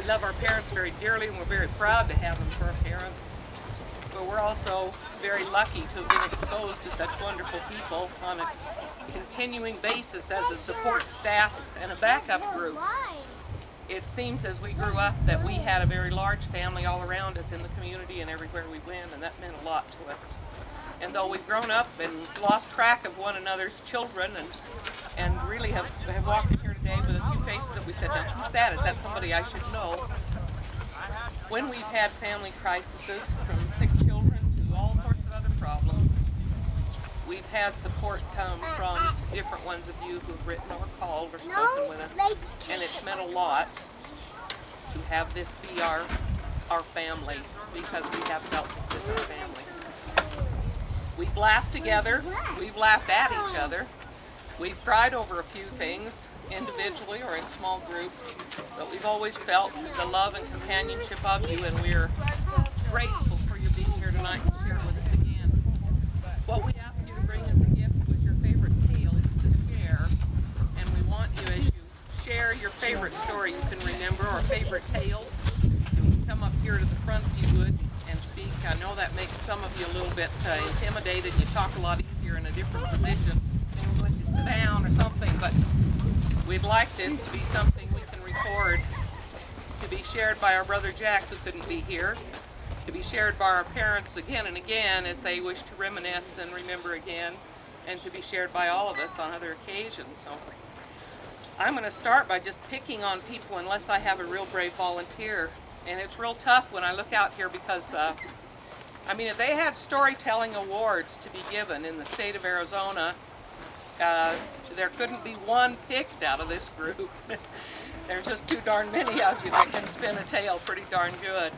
love our parents very dearly, and we're very proud to have them for our parents. But we're also very lucky to have been exposed to such wonderful people on a continuing basis as a support staff and a backup group. It seems as we grew up that we had a very large family all around us in the community and everywhere we went, and that meant a lot to us. And though we've grown up and lost track of one another's children and really have walked in here today with a few faces that we said, now who's that? Is that somebody I should know? When we've had family crises, from sick children to all sorts of other problems, we've had support come from different ones of you who've written or called or spoken with us, and it's meant a lot to have this be our family, because we have felt this as our family. We've laughed together, we've laughed at each other, we've cried over a few things, individually or in small groups, but we've always felt the love and companionship of you, and we're grateful for your being here tonight to share with us again. What we asked you to bring as a gift was your favorite tale to share, and we want you, as you share your favorite story you can remember, or favorite tales, to come up here to the front if you would and speak. I know that makes some of you a little bit intimidated. You talk a lot easier in a different position. Maybe we'll let you sit down or something, but we'd like this to be something we can record, to be shared by our brother Jack, who couldn't be here, to be shared by our parents again and again as they wish to reminisce and remember again, and to be shared by all of us on other occasions. So I'm going to start by just picking on people unless I have a real brave volunteer. And it's real tough when I look out here because, I mean, if they had storytelling awards to be given in the state of Arizona, there couldn't be one picked out of this group. There's just too darn many of you that can spin a tale pretty darn good.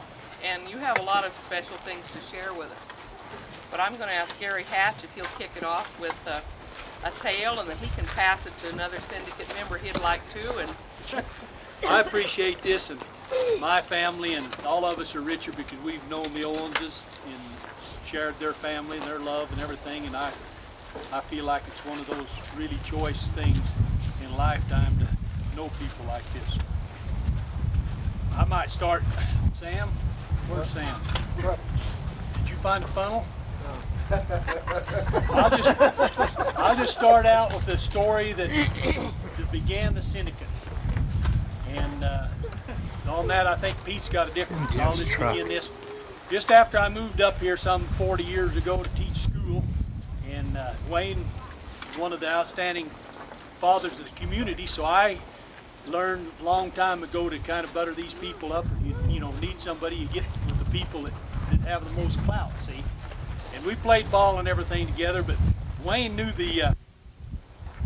And you have a lot of special things to share with us. But I'm going to ask Gary Hatch if he'll kick it off with a tale, and then he can pass it to another syndicate member he'd like to. And I appreciate this, and my family and all of us are richer because we've known the Owenses and shared their family and their love and everything, and I feel like it's one of those really choice things in a lifetime to know people like this. I might start. Sam? Where's Sam? Did you find a funnel? I'll just start out with the story that began the syndicate. And on that, I think Pete's got a different. I'll just begin this. Just after I moved up here some 40 years ago to teach school, and Wayne was one of the outstanding fathers of the community, so I learned a long time ago to kind of butter these people up. If you need somebody, you get with the people that have the most clout, see? And we played ball and everything together, but Wayne knew the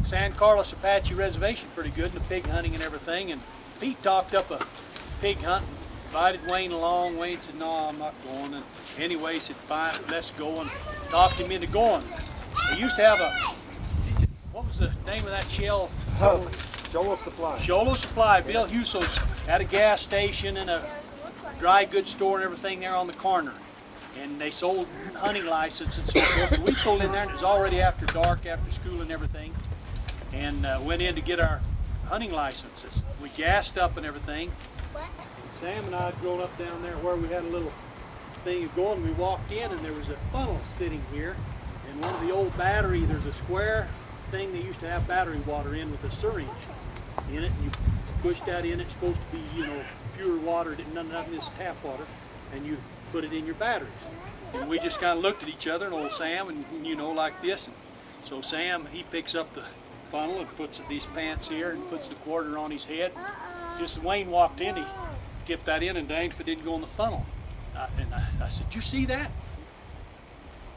San Carlos Apache Reservation pretty good, and the pig hunting and everything, and Pete talked up a pig hunt, invited Wayne along. Wayne said, no, I'm not going. And anyway, he said, fine, let's go, and talked him into going. They used to have what was the name of that shell? Sholo Supply. Sholo Supply. Bill Huso's had a gas station and a dry goods store and everything there on the corner. And they sold hunting licenses and so forth. So we pulled in there, and it was already after dark, after school and everything, and went in to get our hunting licenses. We gassed up and everything. Sam and I had grown up down there where we had a little thing going. We walked in, and there was a funnel sitting here, and one of the old battery, there's a square thing they used to have battery water in with a syringe in it, and you push that in. It's supposed to be, pure water, none of this tap water, and you put it in your batteries. And we just kind of looked at each other, and old Sam, and like this. And so Sam, he picks up the funnel and puts these pants here and puts the quarter on his head. Just as Wayne walked in, he tipped that in, and danged if it didn't go in the funnel. And I said, "You see that?"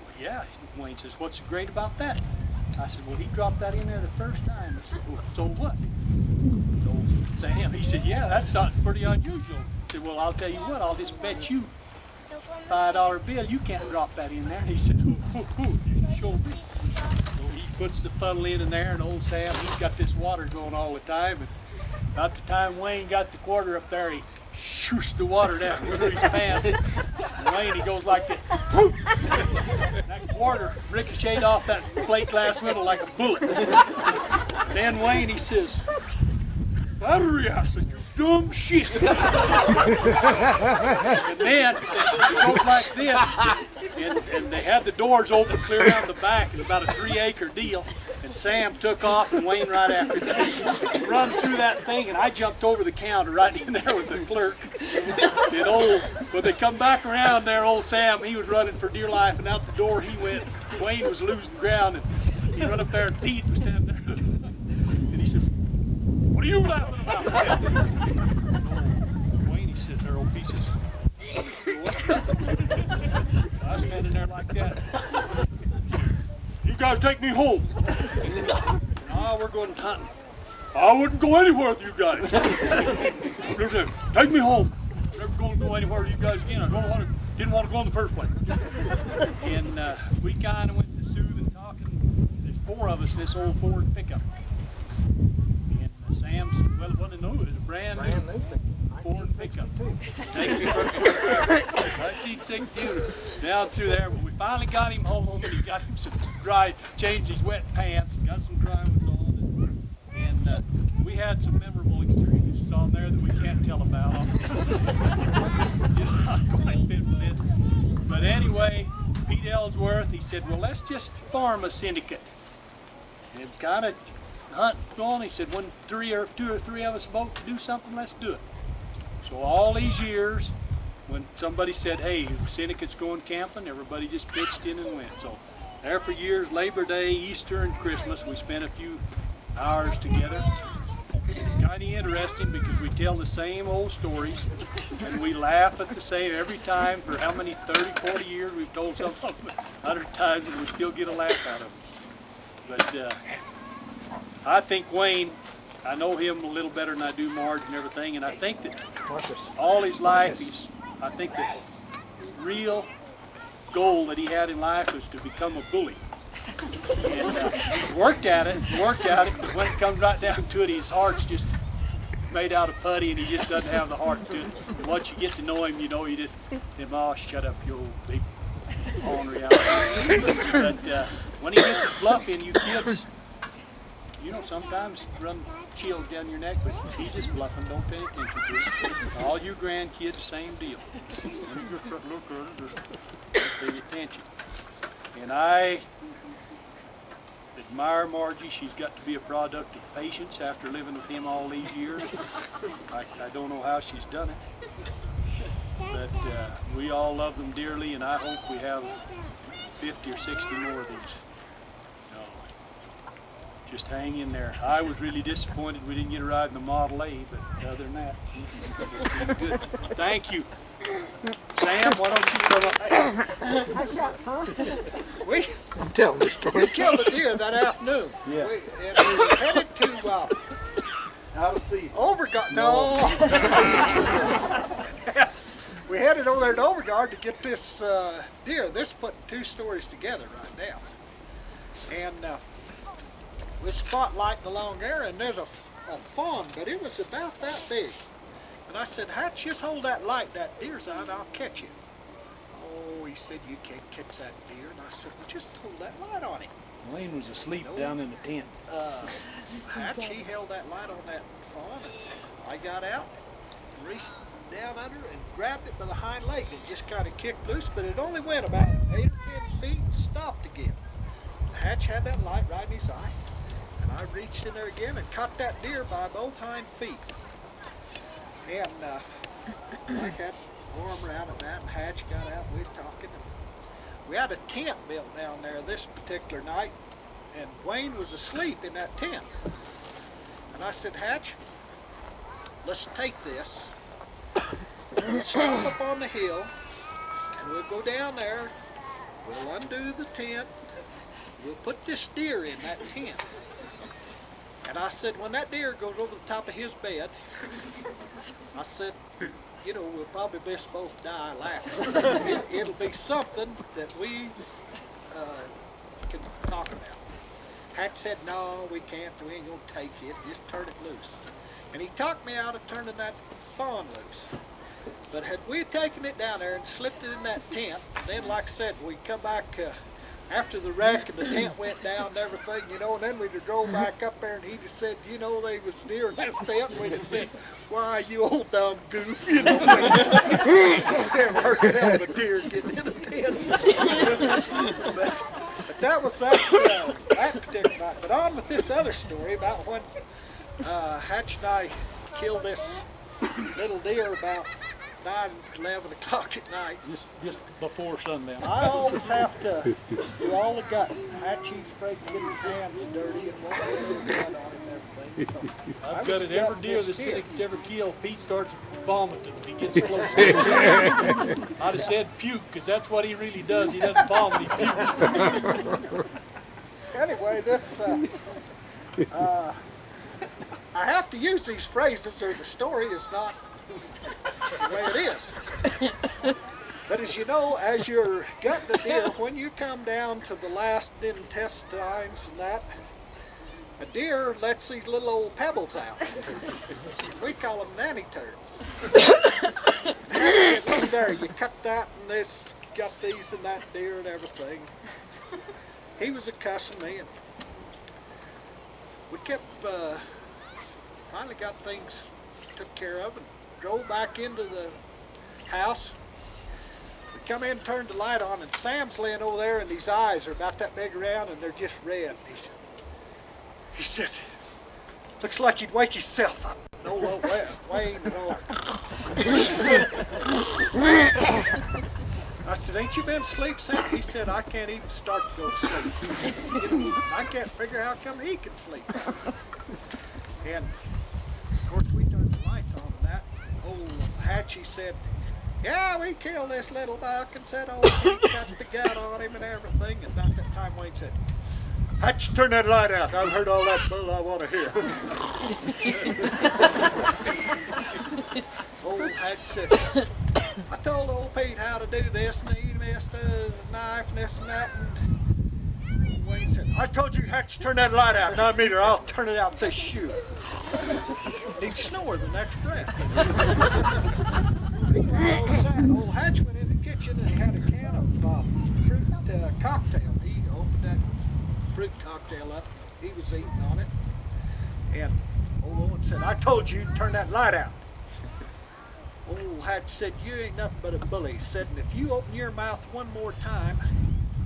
Well, yeah. Wayne says, "What's great about that?" I said, "Well, he dropped that in there the first time." I said, "Well, so what?" So Sam, he said, "Yeah, that's not pretty unusual." I said, "Well, I'll tell you what, I'll just bet you $5 bill you can't drop that in there." And he said, "Oh, you sure be." So he puts the funnel in there, and old Sam, he's got this water going all the time. And about the time Wayne got the quarter up there, he shooshed the water down through his pants. And Wayne, he goes like this. Whoop! That quarter ricocheted off that plate glass window like a bullet. Then Wayne, he says, "Battery acid, you dumb shit. And then it goes like this, and they had the doors open clear around the back. It's about a 3-acre deal. And Sam took off and Wayne right after that. Run through that thing, and I jumped over the counter right in there with the clerk. And when they come back around there, old Sam, he was running for dear life, and out the door he went. Wayne was losing ground, and he run up there, and Pete was standing there. And he said, "What are you laughing about?" Wayne, he said, "They're old pieces." I was standing there like that. "You guys take me home." "No, we're going hunting." "I wouldn't go anywhere with you guys." "Take me home." "Never going to go anywhere with you guys again. Didn't want to go in the first place." And we kind of went to soothing talking. There's 4 of us in this old Ford pickup. And Sam's, well, it wasn't new. It was a brand new Ford pickup. 1962 down through there. But we finally got him home, and he got him some changed his wet pants, got some dry ones on, and we had some memorable experiences on there that we can't tell about. It's not quite fit for this. But anyway, Pete Ellsworth, he said, "Well, let's just form a syndicate and kind of hunt on." He said, "When 2 or 3 of us vote to do something, let's do it." So all these years, when somebody said, "Hey, syndicate's going camping," everybody just pitched in and went. So there for years, Labor Day, Easter, and Christmas, we spent a few hours together. It's kind of interesting because we tell the same old stories and we laugh at the same every time. For how many, 30, 40 years, we've told some of them 100 times and we still get a laugh out of them. But I think Wayne, I know him a little better than I do Marge and everything, and I think that all his life, I think the real goal that he had in life was to become a bully. And worked at it, but when it comes right down to it, his heart's just made out of putty, and he just doesn't have the heart to it. And once you get to know him, you know, you just, "Oh, shut up, you old big ornery out." But when he gets his bluff in, you kids, you know, sometimes run chills down your neck, but he's just bluffing. Don't pay attention to it. All you grandkids, same deal. You just look at it, just pay attention. And I admire Margie. She's got to be a product of patience after living with him all these years. I don't know how she's done it. But we all love them dearly, and I hope we have 50 or 60 more of these. Just hang in there. I was really disappointed we didn't get a ride in the Model A, but other than that, it's been good. Thank you. Sam, why don't you come up? I shot, huh? I'm telling the story. We killed a deer that afternoon. Yeah. We headed to Out of season. Overguard. No. We headed over there to Overguard to get this deer. This putting 2 stories together right now. And we're spotlighting along there, and there's a fawn, but it was about that big. And I said, "Hatch, just hold that light, that deer's eye, and I'll catch it." "Oh," he said, "you can't catch that deer." And I said, "Well, just hold that light on him." Wayne was asleep down in the tent. Hatch, he held that light on that fawn, and I got out, reached down under, and grabbed it by the hind leg, and it just kind of kicked loose, but it only went about 8 or 10 feet and stopped again. Hatch had that light right in his eye, and I reached in there again and caught that deer by both hind feet. And I had arm around it, and Hatch got out, and we were talking. And we had a tent built down there this particular night, and Wayne was asleep in that tent. And I said, "Hatch, let's take this. We'll stop up on the hill, and we'll go down there. We'll undo the tent. We'll put this deer in that tent." And I said, when that deer goes over the top of his bed, I said, "You know, we'll probably best both die laughing. It'll be something that we can talk about." Hatch said, "No, we can't. We ain't gonna take it. Just turn it loose." And he talked me out of turning that fawn loose. But had we taken it down there and slipped it in that tent, then, like I said, we come back after the wreck and the tent went down and everything, you know, and then we'd have drove back up there and he'd have said, you know, they was deer in this tent, and we'd have said, why, you old dumb goof, you know. Never heard tell of a deer getting in a tent. but that was that particular night. But on with this other story about when Hatch and I killed this little deer about 9, 11 o'clock at night. Just before sundown. I always have to do all the gutting. Hatchie's afraid to get his hands dirty and won't get a little blood on him and everything. So I've gutted every deer the Syndicate's ever killed. Pete starts vomiting if he gets close to it. I'd have said puke, because that's what he really does. He doesn't vomit, he pukes. Anyway, this, I have to use these phrases or the story is not the way it is. But as you know, as you're gutting the deer, when you come down to the last intestines and that, a deer lets these little old pebbles out. We call them nanny turds. And look there, you cut that and this, got these and that deer and everything. He was a-cussing me, and we kept, finally got things took care of and drove back into the house. We come in and turned the light on, and Sam's laying over there, and his eyes are about that big around, and they're just red. He said, looks like he'd wake himself up. No, Wayne and all. I said, ain't you been asleep, Sam? He said, I can't even start to go to sleep. I can't figure out how come he can sleep. And of course, we turned the lights on and that. Old Hatchie said, yeah, we killed this little buck, and said, oh, he got the gut on him and everything. And about that time, Wayne said, Hatch, turn that light out. I've heard all that bull I want to hear. Old Hatch said, I told old Pete how to do this, and he missed a knife and this and that. And Wayne said, I told you, Hatch, turn that light out. Now, meter, I'll turn it out with this shoe. And he'd snore the next breath. Old Hatch went in the kitchen and had a can of fruit cocktail. He opened that fruit cocktail up. He was eating on it. And old Owen said, I told you to turn that light out. Old Hatch said, you ain't nothing but a bully. He said, and if you open your mouth one more time,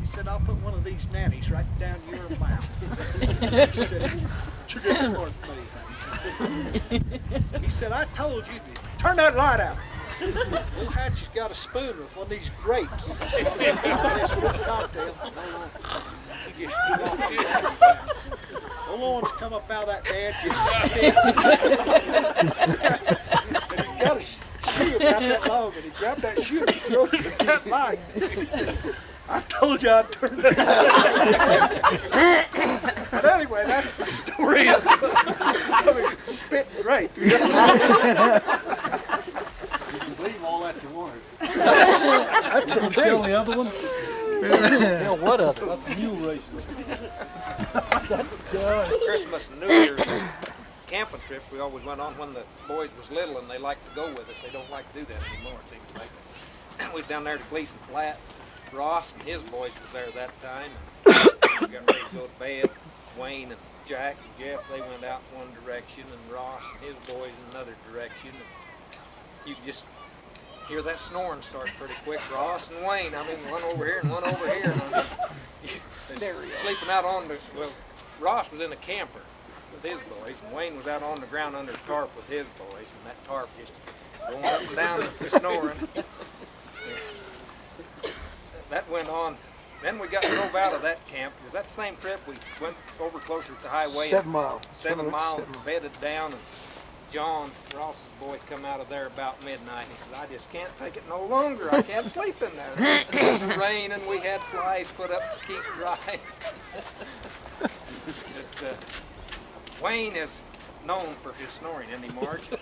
he said, I'll put one of these nannies right down your mouth. He said, you get smart, buddy. He said, I told you to turn that light out. Old Hatchie's got a spoon with one of these grapes. This fruit cocktail. He just stood off. Old Owen's come up out of that bed, and he got a shoe about that long, and he grabbed that shoe and he threw it at that light. I told you I'd turn that light. But anyway, that's the story of spitting grapes. You can believe all that you wanted. That's a Kill dream. the other one? Hell, what of it? That's mule racing. Christmas and New Year's camping trips we always went on when the boys was little and they liked to go with us. They don't like to do that anymore, it seems like. We was down there to Gleason Flat. Ross and his boys was there that time. We got ready to go to bed. Wayne and Jack and Jeff, they went out one direction, and Ross and his boys in another direction. And you could just hear that snoring start pretty quick. Ross and Wayne, I mean, one over here and one over here. And sleeping out on the, well, Ross was in a camper with his boys, and Wayne was out on the ground under the tarp with his boys, and that tarp just going up and down snoring. That went on. Then we drove out of that camp. It was that same trip we went over closer to the highway. 7 miles. 7 miles, bedded down, and John, Ross's boy, come out of there about midnight. He said, I just can't take it no longer. I can't sleep in there. It was raining. We had flies put up to keep dry. But, Wayne is known for his snoring, isn't he, Marge? They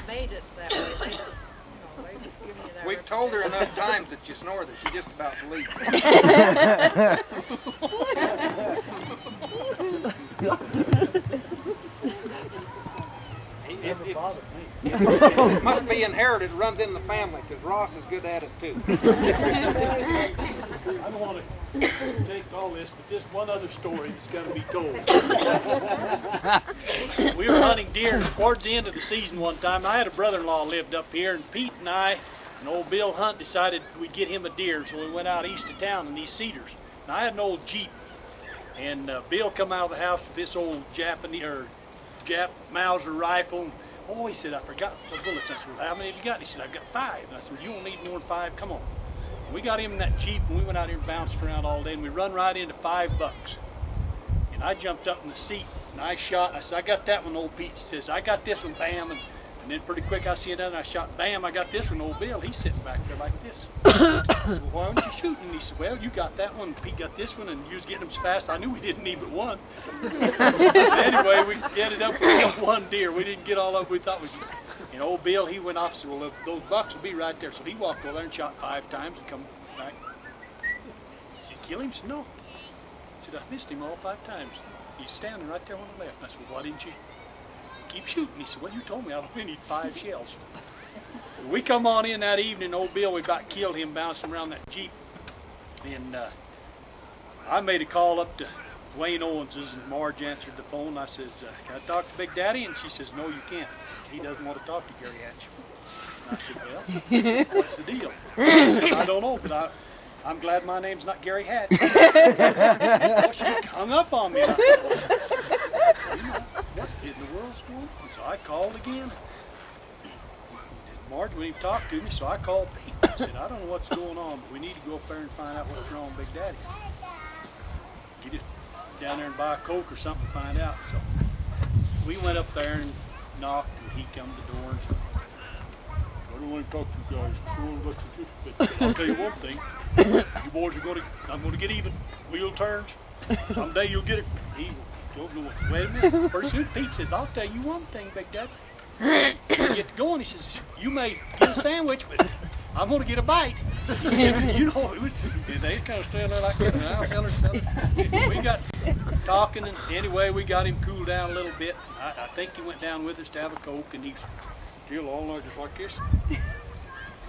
made it that way. They've given you that We've told her enough times that you snore that she just about believes He never bothered me. Must be inherited, runs in the family, because Ross is good at it too. I don't want to take all this, but just one other story that's got to be told. We were hunting deer towards the end of the season one time. I had a brother-in-law lived up here, and Pete and I and old Bill Hunt decided we'd get him a deer, so we went out east of town in these cedars. And I had an old Jeep, and Bill come out of the house with this old Jap Mauser rifle. And, oh, he said, I forgot the bullets. I said, well, how many have you got? He said, I've got 5. And I said, well, you won't need more than 5. Come on. And we got him in that Jeep, and we went out here and bounced around all day, and we run right into 5 bucks. And I jumped up in the seat, and I shot. I said, I got that one, old Pete. He says, I got this one, bam. And then pretty quick I see another, and I shot, bam, I got this one, old Bill. He's sitting back there like this. I said, well, why aren't you shooting? And he said, well, you got that one, Pete got this one, and you was getting them so fast, I knew we didn't need but one. Anyway, we ended up with one deer. We didn't get all of it we thought we'd get. And old Bill, he went off and said, well, those bucks will be right there. So he walked over there and shot 5 times and come back. Did you kill him? I said, no. He said, I missed him all 5 times. He's standing right there on the left. And I said, well, why didn't you keep shooting? He said, well, you told me I only need 5 shells. We come on in that evening, old Bill, we about killed him bouncing around that Jeep. And I made a call up to Dwayne Owens's, and Marge answered the phone. I says, can I talk to Big Daddy? And she says, no, you can't. He doesn't want to talk to Gary Hatch. I said, well, what's the deal? He said, I don't know, but I'm glad my name's not Gary Hatch. Well, she hung up on me. I thought, well, what in the world's going on? So I called again. Marge wouldn't even talk to me, so I called Pete. I said, I don't know what's going on, but we need to go up there and find out what's wrong with Big Daddy. Get it down there and buy a Coke or something to find out. So we went up there and knocked, and he come to the door and said, I don't want to talk to you guys. But I'll tell you one thing. You boys are I'm going to get even. Wheel turns. Someday you'll get it. He told me, wait a minute. Pretty soon Pete says, I'll tell you one thing, Big Daddy. When we get to going, he says, you may get a sandwich, but I'm going to get a bite. He said, you know, they kind of stand there like that. We got talking, and anyway, we got him cooled down a little bit. I think he went down with us to have a Coke, and he's still all night just like this.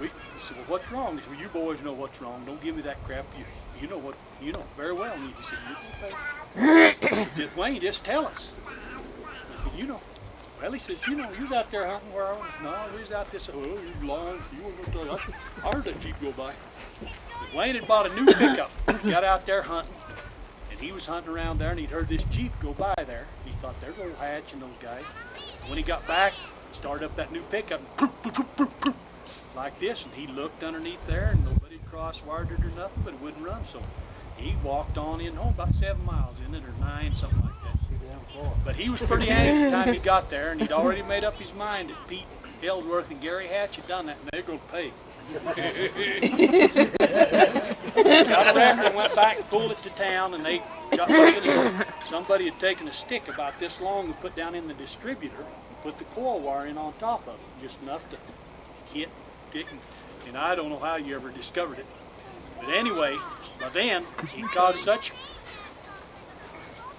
We said, well, what's wrong? He said, well, you boys know what's wrong. Don't give me that crap. You know what, you know very well. And he said, you're okay. Did Wayne just tell us? I said, you know. Well, he says, you know, you was out there hunting where I was. No, we was out this. Oh, you lying. You weren't going to tell. I heard that Jeep go by. But Wayne had bought a new pickup. He got out there hunting, and he was hunting around there, and he'd heard this Jeep go by there. He thought, there's old Hatch and those guys. When he got back, he started up that new pickup, like this, and he looked underneath there, and nobody had cross-wired it or nothing, but it wouldn't run. So he walked on in, about 7 miles in it, or 9, something like that. But he was pretty angry the time he got there, and he'd already made up his mind that Pete Ellsworth and Gary Hatch had done that, and they're going to pay. Got a record and went back and pulled it to town, and they got somebody had taken a stick about this long and put down in the distributor and put the coil wire in on top of it, just enough to hit it, and I don't know how you ever discovered it. But anyway, by then, he caused such...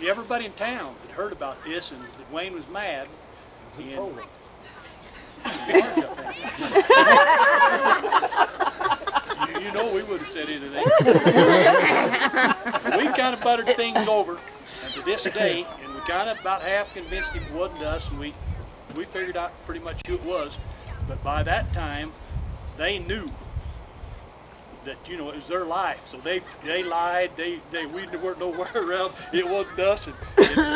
Everybody in town had heard about this, and that Wayne was mad. And you know we would have said anything. We kind of buttered things over, and to this day, and we kind of about half convinced him it wasn't us, and we figured out pretty much who it was. But by that time, they knew that, you know, it was their life. So they lied, we weren't nowhere around, it wasn't us, and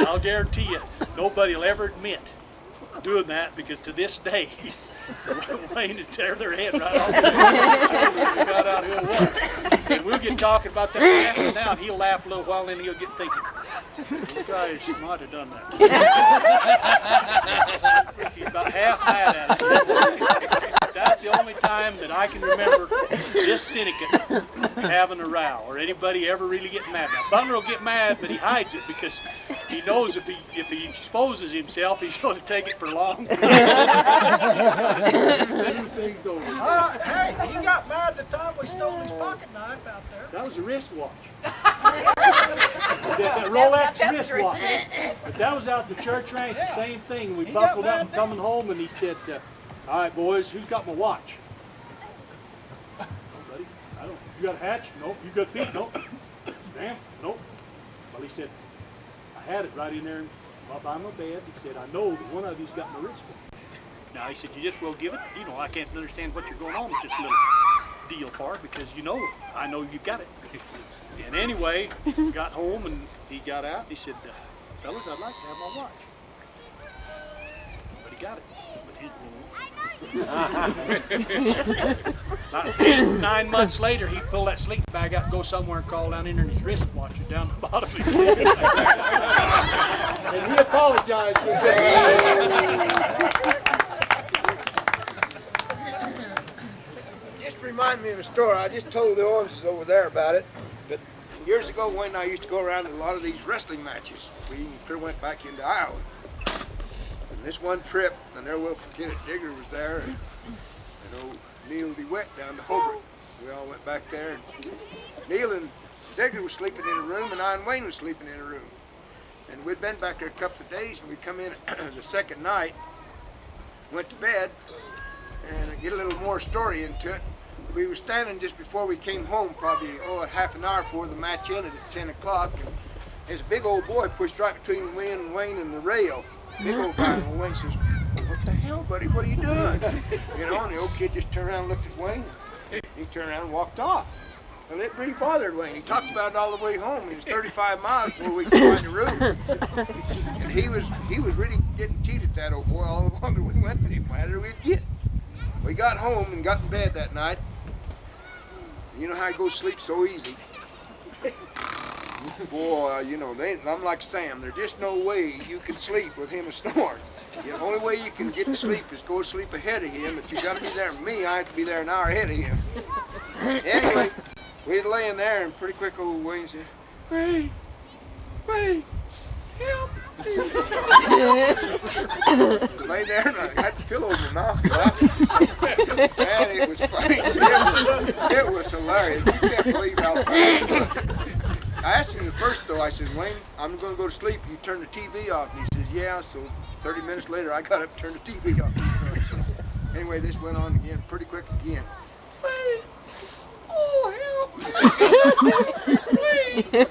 I'll guarantee you, nobody will ever admit doing that, because to this day, Wayne would tear their head right off. Got out who it was. And we'll get talking about that laughing now, and he'll laugh a little while, and then he'll get thinking, those guys might have done that. He's about half mad at us. That's the only time that I can remember this syndicate having a row, or anybody ever really getting mad. Now, Butler will get mad, but he hides it because he knows if he exposes himself, he's going to take it for long. Hey, he got mad the time we stole his pocket knife out there. That was a wristwatch. That Rolex wristwatch. But that was out at the church ranch, the same thing. We buckled up and coming home, and he said, All right, boys, who's got my watch? Buddy, I don't. You got a hatch? Nope. You got feet? Nope. Stamp? Nope. Well, he said, I had it right in there by my bed. He said, I know that one of you's got my wristwatch. Now, he said, you just will give it. You know, I can't understand what you're going on with this little deal for, because you know, I know you got it. And anyway, got home and he got out. He said, fellas, I'd like to have my watch. But he got it with his About 9 months later, he pulled that sleeping bag out and go somewhere and crawl down in there, and his wristwatch was down the bottom of his sleeping bag. And he apologized for that. Just remind me of a story. I just told the Owenses over there about it. But years ago, Wayne and I used to go around to a lot of these wrestling matches. We clear went back into Iowa. And this one trip, I never will forget it, Digger was there, and old Neil DeWitt down to Hobart. We all went back there, and Neil and Digger was sleeping in a room, and I and Wayne was sleeping in a room. And we'd been back there a couple of days, and we come in the second night, went to bed, and I get a little more story into it. We were standing just before we came home, probably a half an hour before the match ended at 10 o'clock. And there's a big old boy pushed right between Wayne and the rail. Big old guy, and Wayne says, well, what the hell, buddy, what are you doing? You know, and the old kid just turned around and looked at Wayne. He turned around and walked off. Well, it really bothered Wayne. He talked about it all the way home. It was 35 miles before we could find the room. And he was really getting teed at that old boy all the longer we went with him. Why did we get? We got home and got in bed that night. You know how he goes to sleep so easy. Boy, you know, I'm like Sam. There's just no way you can sleep with him snoring. The only way you can get to sleep is go to sleep ahead of him, but you got to be there. Me, I have to be there an hour ahead of him. Anyway, we'd laying there, and pretty quick old Wayne said, Wayne, help me. Lay there, and I had the pillow in my mouth. Man, it was funny. It was hilarious. You can't believe how funny it was. I asked him the first though, I said, Wayne, I'm going to go to sleep. You turn the TV off. And he says, yeah. So 30 minutes later, I got up and turned the TV off. Anyway, this went on again, pretty quick again. Wayne, oh, help me. Please.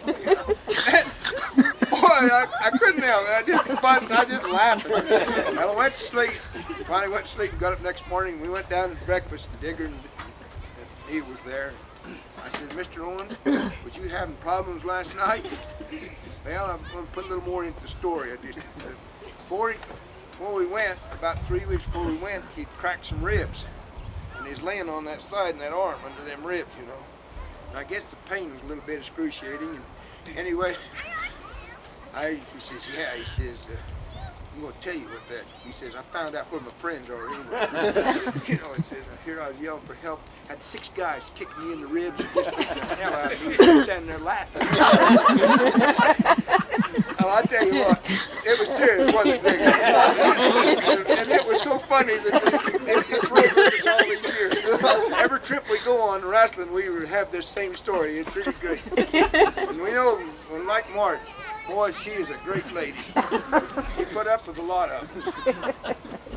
Boy, I couldn't help it. I didn't laugh. I went to sleep. Finally went to sleep and got up next morning. We went down to breakfast. The Digger and he was there. I said, Mr. Owen, was you having problems last night? Well, I'm going to put a little more into the story. Before we went, about 3 weeks before we went, he'd cracked some ribs. And he's laying on that side and that arm under them ribs, you know. And I guess the pain was a little bit excruciating. And anyway, he says, yeah, he says, I'm going to tell you what that, he says, I found out where my friends are anyway. You know, he says, here I was yelling for help. Had 6 guys kicking me in the ribs and just kicking the hell out of me. Standing there laughing. Oh, I tell you what, it was serious, wasn't it, Nick? And it was so funny that it's rode with us all these years. Every trip we go on wrestling, we would have this same story. It's really good. And we know, like Marge, boy, she is a great lady. She put up with a lot of us.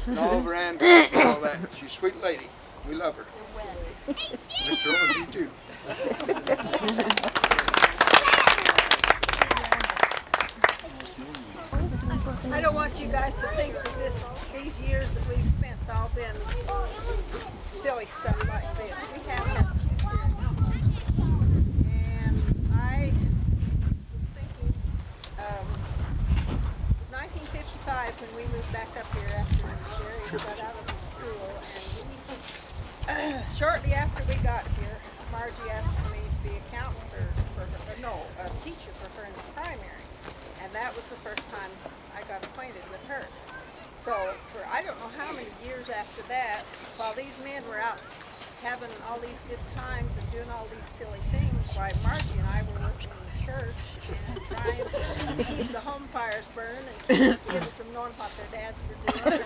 And all of her antics and all that. She's a sweet lady. We love her. Mr. Owens, you too. I don't want you guys to think that these years that we've spent has all been silly stuff like this. We have had a few serious moments. And I was thinking, it was 1955 when we moved back up here after Jerry got out of school. And shortly after we got here, Margie asked me to be a counselor for her, no, a teacher for her in the primary. And that was the first time I got acquainted with her. So for I don't know how many years after that, while these men were out having all these good times and doing all these silly things, while Margie and I were working in the church and trying to keep the home fires burning and keep the kids from knowing what their dads were doing.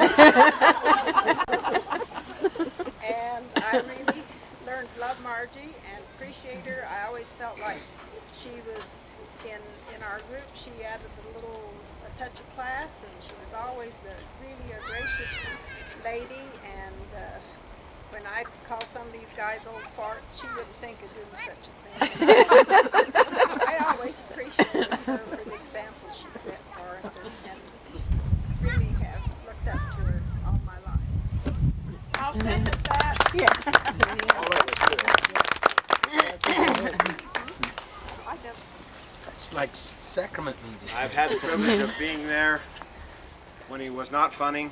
And I really learned to love Margie and appreciate her. I always felt like she was in our group. She added a touch of class, and she was always really a gracious lady. And when I called some of these guys old farts, she wouldn't think of doing such a thing. I always appreciated her for the example she set for us, and really have looked up to her all my life. I'll send it back. It's like sacrament meeting. I've had the privilege of being there when he was not funning,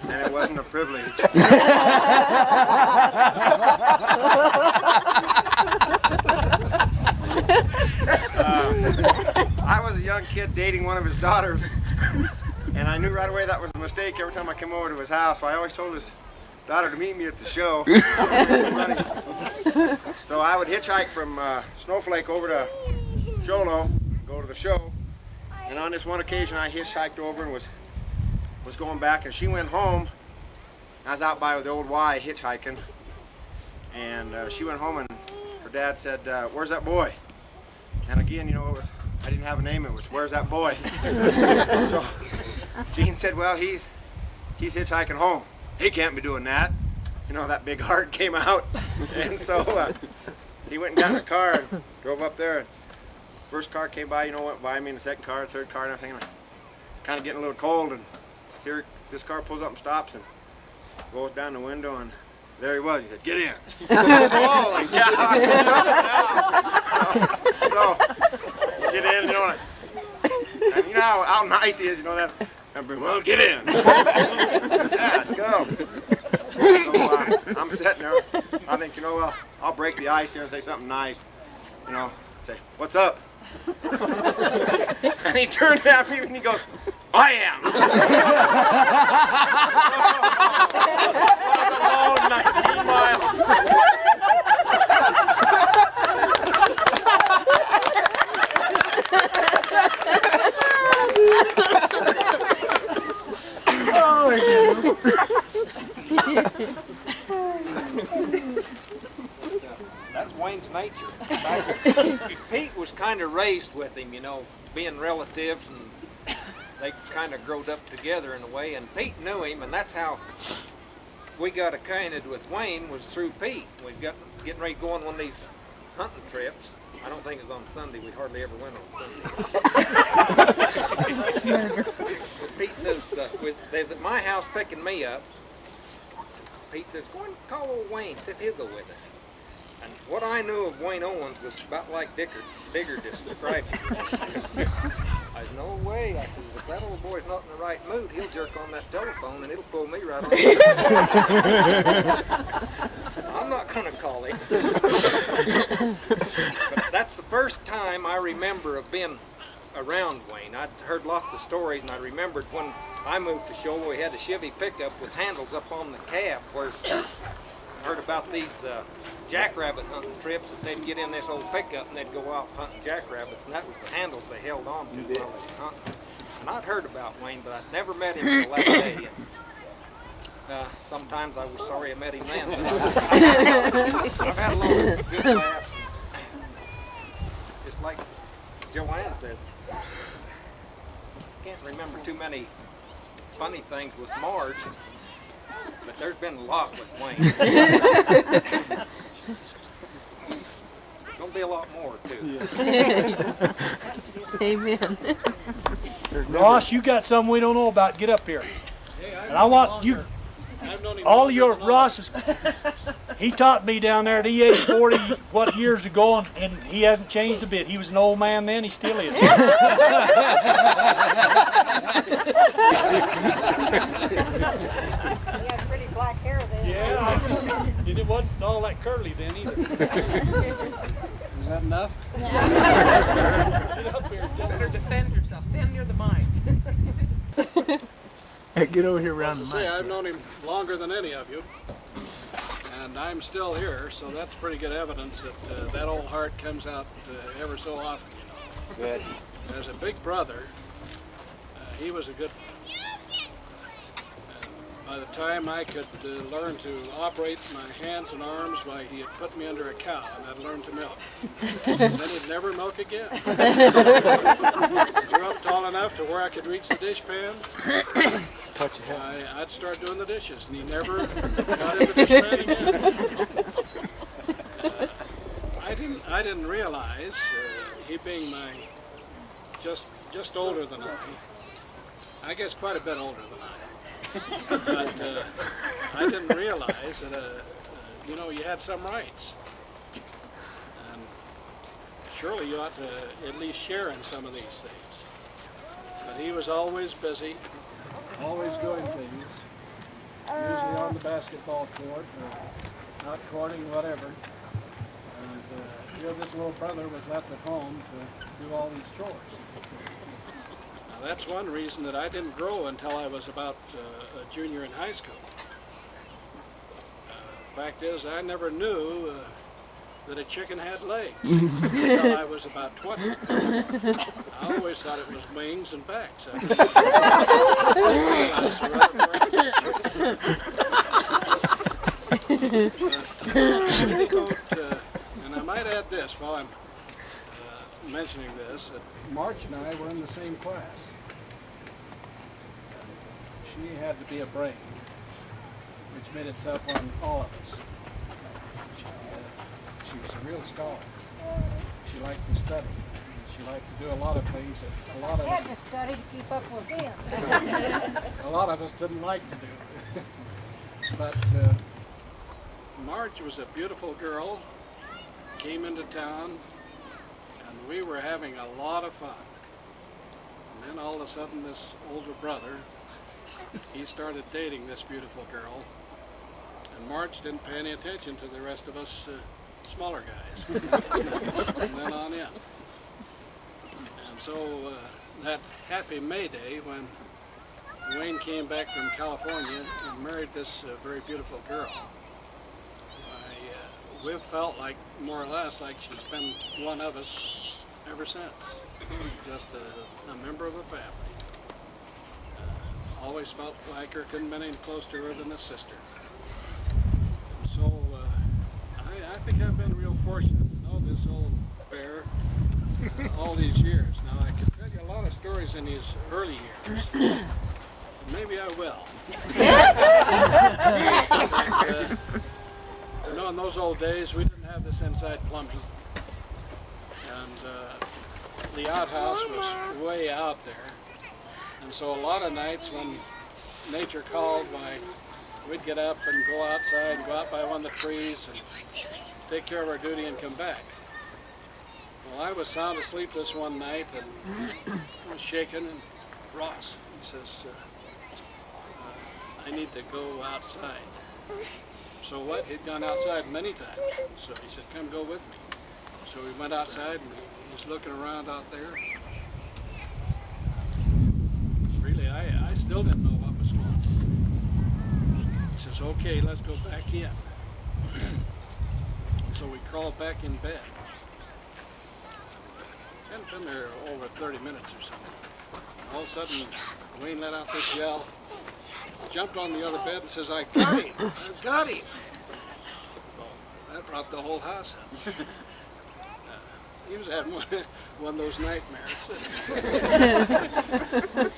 and it wasn't a privilege. I was a young kid dating one of his daughters, and I knew right away that was a mistake every time I came over to his house, so I always told his daughter to meet me at the show. So I would hitchhike from Snowflake over to Sholo, go to the show, and on this one occasion I hitchhiked over and was going back, and she went home. I was out by the old Y hitchhiking, and she went home, and her dad said, "Where's that boy?" And again, you know, I didn't have a name. It was, "Where's that boy?" So Gene said, "Well, he's hitchhiking home. He can't be doing that." You know, that big heart came out, and so he went and got in the car and drove up there. And first car came by, you know, went by me, and the second car, third car, and everything. And kind of getting a little cold, and here this car pulls up and stops and goes down the window, and there he was. He said, "Get in." Holy cow! So get in, you know, and you know how nice he is, you know that. And well, get in. Yeah, go. So I'm sitting there. I think, you know, well, I'll break the ice here and say something nice. You know, say, "What's up?" And he turned at me and he goes, "I am." It was a long 19 miles. Oh my That's Wayne's nature. Pete was kind of raised with him, you know, being relatives, and they kind of growed up together in a way, and Pete knew him, and that's how we got acquainted with Wayne, was through Pete. We got getting ready to go on one of these hunting trips. I don't think it was on Sunday. We hardly ever went on Sunday. Pete says, they's at my house picking me up. Pete says, "Go and call old Wayne, see if he'll go with us." And what I knew of Wayne Owens was about like Digger described him. I said, "No way." I said, "If that old boy's not in the right mood, he'll jerk on that telephone and it'll pull me right on." I'm not going to call him. But that's the first time I remember of being around Wayne. I'd heard lots of stories, and I remembered when I moved to Shoal, we had a Chevy pickup with handles up on the cab, where I heard about these jackrabbit hunting trips, that they'd get in this old pickup and they'd go out hunting jackrabbits, and that was the handles they held on to while they were hunting. And I'd heard about Wayne, but I'd never met him until that day. Sometimes I was sorry I met him then. I've had a lot of good laughs. Just like Joanne said, I can't remember too many funny things with Marge, but there's been a lot with Wayne. Gonna be a lot more too. Amen. Ross, you got something we don't know about. Get up here. And I want you, all your Ross's. He taught me down there at EA 40 what years ago, and he hasn't changed a bit. He was an old man then, he still is. You had pretty black hair then. Yeah, it wasn't all that curly then either. Is that enough? Get up here, Better defend yourself. Stand near the mic. Hey, get over here around As the I say, mic. I've known him longer than any of you, and I'm still here, so that's pretty good evidence that that old heart comes out ever so often, you know. Good. As a big brother, he was a good one. By the time I could learn to operate my hands and arms, why, he had put me under a cow and I'd learned to milk. And then he'd never milk again. Grew up tall enough to where I could reach the dishpan. I'd start doing the dishes, and he never got in the dishpan again. I didn't realize, he being my just older than I guess quite a bit older than I. But I didn't realize that, you know, you had some rights. And surely you ought to at least share in some of these things. But he was always busy, always doing things, usually on the basketball court or out courting, whatever. And here this little brother was left at home to do all these chores. Now that's one reason that I didn't grow until I was about a junior in high school. Fact is, I never knew that a chicken had legs until I was about 20. I always thought it was wings and backs. And I might add this while I'm mentioning this, that Marge and I were in the same class. She had to be a brain, which made it tough on all of us. She was a real scholar. She liked to study. She liked to do a lot of things that a lot of us had to study to keep up with him. a lot of us didn't like to do. But Marge was a beautiful girl, came into town, and we were having a lot of fun. And then all of a sudden this older brother, he started dating this beautiful girl, and Marge didn't pay any attention to the rest of us smaller guys. And then on in. And so that happy May Day when Wayne came back from California and married this very beautiful girl, we've felt like, more or less, like she's been one of us ever since. Just a member of a family. Always felt like her, couldn't been any closer to her than a sister. So I think I've been real fortunate to know this old bear all these years. Now I could tell you a lot of stories in these early years. Maybe I will. You know, in those old days, we didn't have this inside plumbing. And the outhouse was way out there. And so a lot of nights when nature called, we'd get up and go outside and go out by one of the trees and take care of our duty and come back. Well, I was sound asleep this one night and I was shaking, and Ross, he says, I need to go outside. So what? He'd gone outside many times. So he said, come go with me. So we went outside and he was looking around out there. Really, I still didn't know what was going on. He says, okay, let's go back in. So we crawled back in bed. Hadn't been there over 30 minutes or something. All of a sudden, Wayne let out this yell, jumped on the other bed and says, I got him! I got him! Well, that brought the whole house up. He was having one of those nightmares.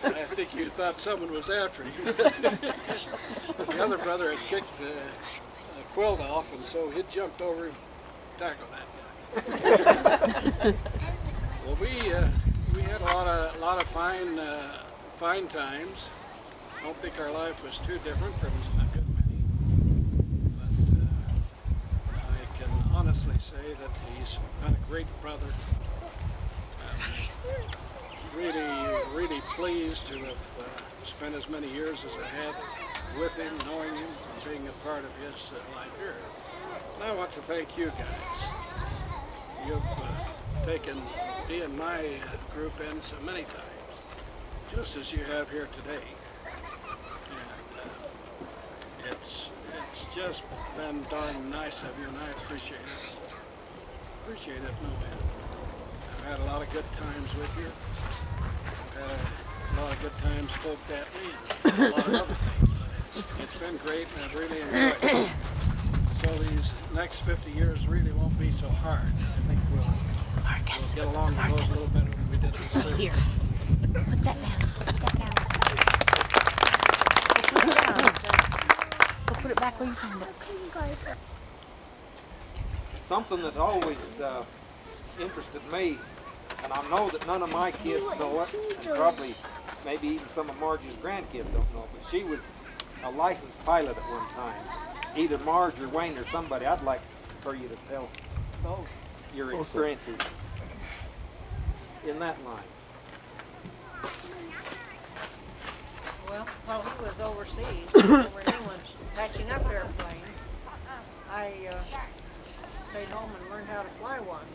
I think he thought someone was after him. The other brother had kicked a quilt off, and so he jumped over and tackled that guy. Well, we had a lot of fine times. I don't think our life was too different from a good many. But I can honestly say that he's been a great brother. Really pleased to have spent as many years as I had with him, knowing him, and being a part of his life here. And I want to thank you guys. You've taken me and my group in so many times, just as you have here today. And it's just been darn nice of you, and I appreciate it. Appreciate it, no man. I've had a lot of good times with you. I've had a lot of good times poked at me, and a lot of other things. It's been great, and I've really enjoyed it. So these next 50 years really won't be so hard. I think we'll get along with those a little better than we did this year. Put that down. Put that down. Put it down. Go put it back where you found it. Something that always interested me, and I know that none of my kids know it, and probably maybe even some of Margie's grandkids don't know it, but she was a licensed pilot at one time. Either Marge or Wayne or somebody, I'd like for you to tell your experiences in that line. Well, while he was overseas, over in England, patching up airplanes, I stayed home and learned how to fly one.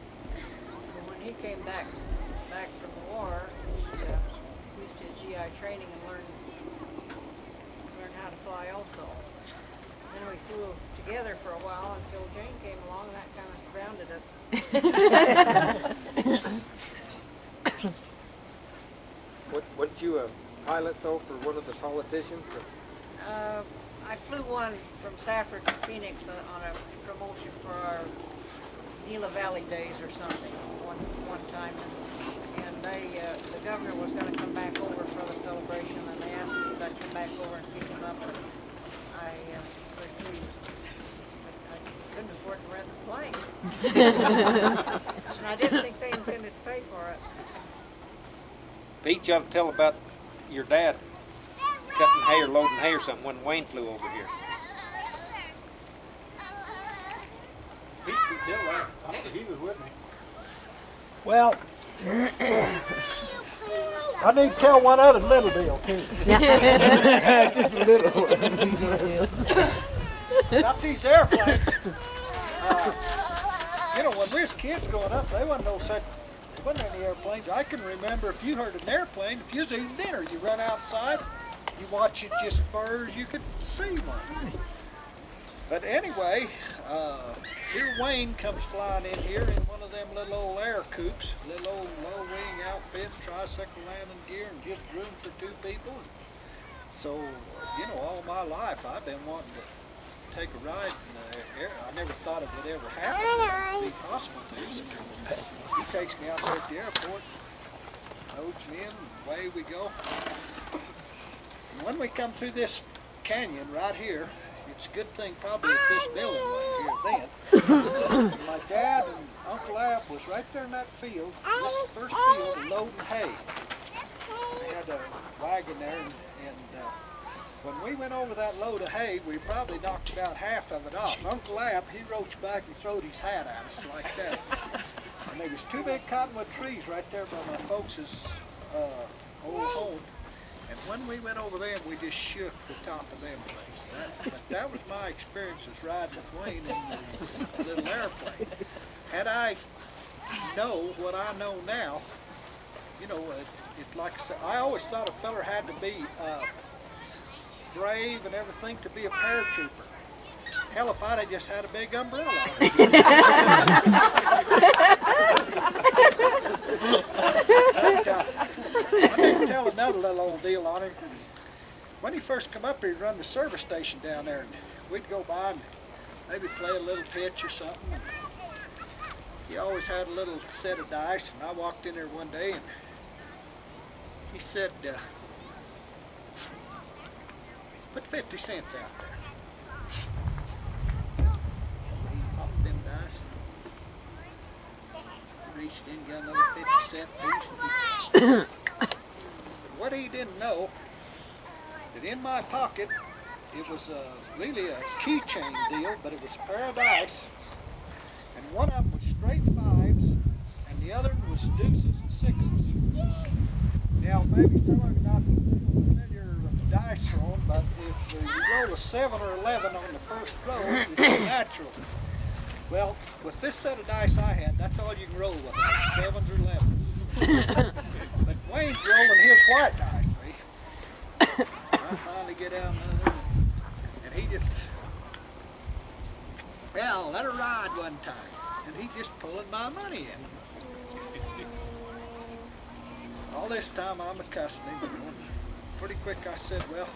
So when he came back from the war, he used his GI training and learned how to fly also. Then we flew together for a while until Jane came along, and that kind of grounded us. What did you pilot though for one of the politicians? I flew one from Safford to Phoenix on a promotion for our Gila Valley Days or something one time, and the governor was going to come back over for the celebration, and they asked me if I'd come back over and pick him up, and I refused. I couldn't afford to rent the plane, and I didn't think they intended to pay for it. Pete, you ought to tell about your dad cutting hay or loading hay or something when Wayne flew over here. He did that. I don't think he was with me. Well, I need to tell one other little deal too. Just a little one. About these airplanes. You know, when we was kids growing up, there wasn't any airplanes. I can remember if you heard an airplane, if you was eating dinner, you run outside, you watch it just far as you could see one. But anyway, here Wayne comes flying in here in one of them little old air coupes, little old low wing outfit, tricycle landing gear, and just room for 2 people. So, you know, all my life I've been wanting to take a ride in the air. I never thought it would ever happen, but it would be possible to. He takes me out there at the airport, loads me in, and away we go. And when we come through this canyon right here, it's a good thing probably that this building wasn't here then. And my dad and Uncle Ab was right there in that field, this is the first field, of loading hay. They had a wagon there, and when we went over that load of hay, we probably knocked about half of it off. Uncle Ab, he roached back and throwed his hat at us like that. And there was 2 big cottonwood trees right there by my folks' old home. And when we went over them, we just shook the top of them things. But that was my experience as riding with Wayne in the little airplane. Had I know what I know now, you know, it's like I said, I always thought a feller had to be brave and everything to be a paratrooper. Hell, if I'd have just had a big umbrella. Let me tell another little old deal on him. When he first come up here, he'd run the service station down there, and we'd go by and maybe play a little pitch or something. He always had a little set of dice, and I walked in there one day, and he said, put 50 cents out there. He popped them dice, reached in, got another 50-cent piece. What he didn't know, that in my pocket, it was really a keychain deal, but it was a pair of dice, and one of them was straight 5s, and the other was deuces and 6s. Now, maybe some of you are not familiar with dice throwing, but if you roll a 7 or 11 on the first roll, it's natural. Well, with this set of dice I had, that's all you can roll with, 7s or 11s. But Wayne's rolling his white dice, see? I finally get out another, and he just, well, let her ride one time, and he just pulling my money in. All this time I'm accosting him, and pretty quick I said, well,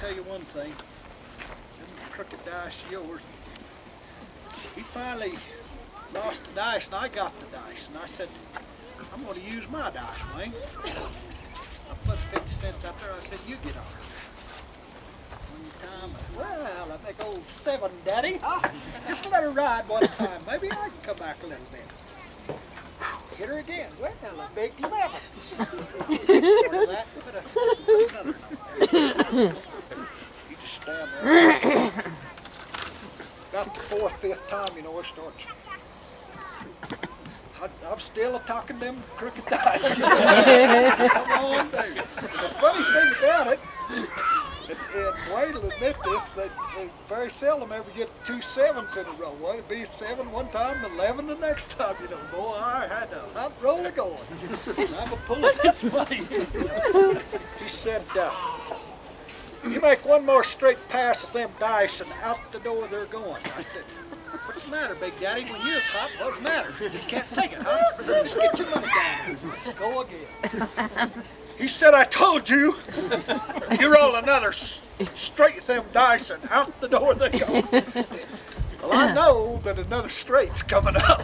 tell you one thing. Them crooked dice of yours. He finally lost the dice, and I got the dice. And I said, I'm going to use my dice, Wayne. I put 50 cents up there. I said, you get on. One time, well, a big old 7, Daddy. Just let her ride one time. Maybe I can come back a little bit. Hit her again. Well, a big 11. After that, put another number. You just stand there. About the 4th, 5th time, you know, it starts. I'm still a-talking them crooked dice. Come on, baby. The funny thing about it, and Wade will admit this, they very seldom ever get 2 7s in a row. Well, it'd be 7 one time, 11 the next time, you know. Boy, I had a hot roller going. And I'm pulling this money. He said, you make one more straight pass of them dice and out the door they're going. I said, what's the matter, Big Daddy? When you're hot, what's the matter? You can't take it, huh? Just get your money down. Go again. He said, I told you. You roll another straight them dice and out the door they go. Well, I know that another straight's coming up.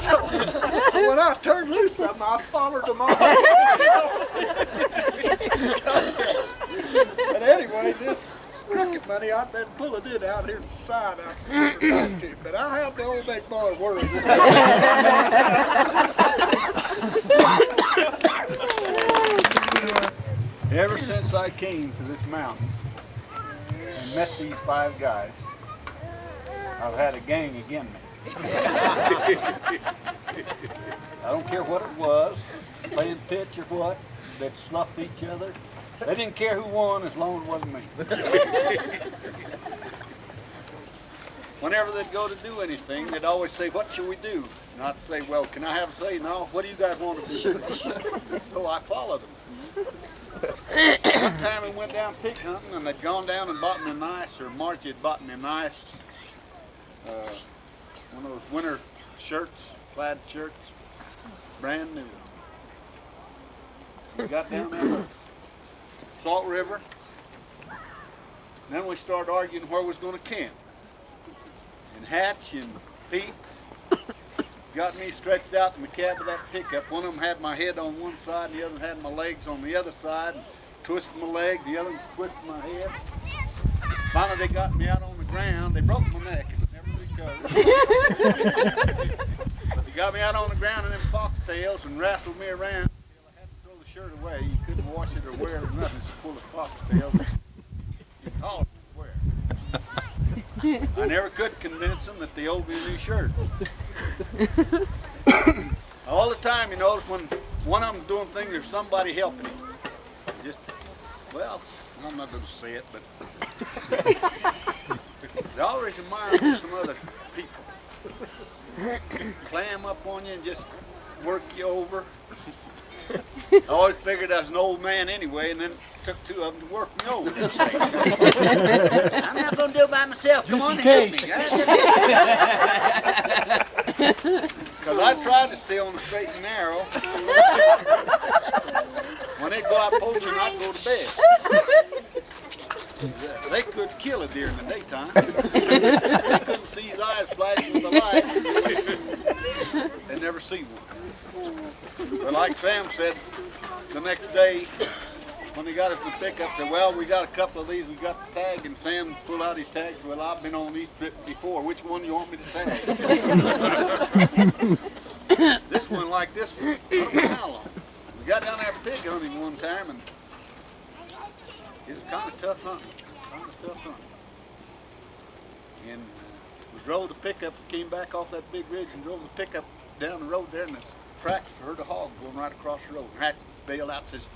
so when I turned loose of them, I followed them all. But anyway, this cricket money, I've been pulling it out here to the side. But I have the old big boy worried. Ever since I came to this mountain and met these 5 guys, I've had a gang against me. I don't care what it was, playing pitch or what, they'd slough each other. They didn't care who won as long as it wasn't me. Whenever they'd go to do anything, they'd always say, what should we do? And I'd say, well, can I have a say? No, what do you guys want to do? So I followed them. One time we went down pig hunting and they'd gone down and bought me a nice, or Margie had bought me a nice, one of those winter shirts, plaid shirts, brand new. We got down there to Salt River, and then we started arguing where we was going to camp. And Hatch and Pete got me stretched out in the cab of that pickup. One of them had my head on one side, and the other had my legs on the other side. Twisted my leg, the other one twisted my head. Finally, they got me out on the ground. They broke my neck. It's never recovered. But they got me out on the ground in them foxtails and wrestled me around until I had to throw the shirt away. You couldn't wash it or wear it or nothing. It's full of foxtails. You call it wear. I never could convince them that they owed me a new shirt. All the time, you notice when one of them's doing things, there's somebody helping him. Just, well, I'm not going to say it, but they always remind me of some other people. Clam up on you and just work you over. I always figured I was an old man anyway, and then it took 2 of them to work me over. I'm not going to do it by myself. Come on and help me, guys. Because I tried to stay on the straight and narrow. When they'd go out poaching, I'd go to bed. They could kill a deer in the daytime. They couldn't see his eyes flashing with the light. They'd never see one. But like Sam said, the next day, when they got us in the pickup, they said, well, we got a couple of these, we got the tag, and Sam pulled out his tags. Well, I've been on these trips before. Which one do you want me to tag? This one like this one, I don't know how long. We got down there pig hunting one time, and it was kind of tough hunting. And we drove the pickup, came back off that big ridge and drove the pickup down the road there, and it's tracks for herd of hogs going right across the road. And Hatch bailed out and says,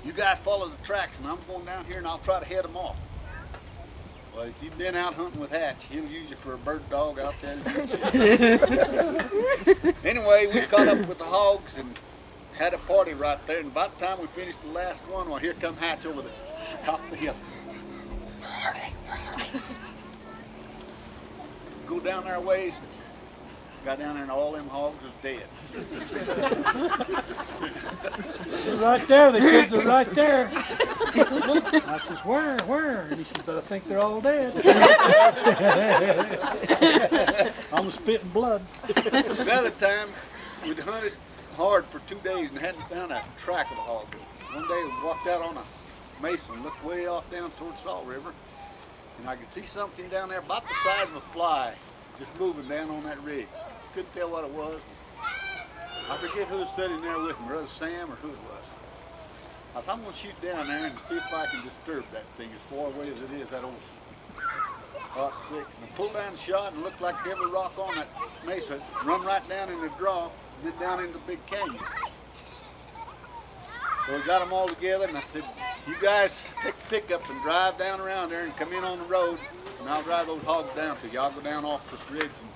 you guys follow the tracks, and I'm going down here and I'll try to head them off. Well, if you've been out hunting with Hatch, he'll use you for a bird dog out there. Anyway, we caught up with the hogs and had a party right there, and by the time we finished the last one, well, here come Hatch over the top of the hill. Go down our ways, Got down there and all them hogs was dead. They're right there. They says they're right there. I says, where? And he says, but I think they're all dead. I'm spitting blood. Another time, we'd hunted hard for 2 days and hadn't found a track of a hog. One day we walked out on a mesa and looked way off down toward Salt River, and I could see something down there about the size of a fly just moving down on that ridge. Couldn't tell what it was. I forget who was sitting there with me, Brother Sam or who it was. I said, I'm going to shoot down there and see if I can disturb that thing as far away as it is, that old Hot 6. And I pulled down the shot and looked like every rock on that mesa run right down in the draw and then down into the big canyon. So we got them all together and I said, you guys take the pickup and drive down around there and come in on the road and I'll drive those hogs down to you. I'll go down off this ridge and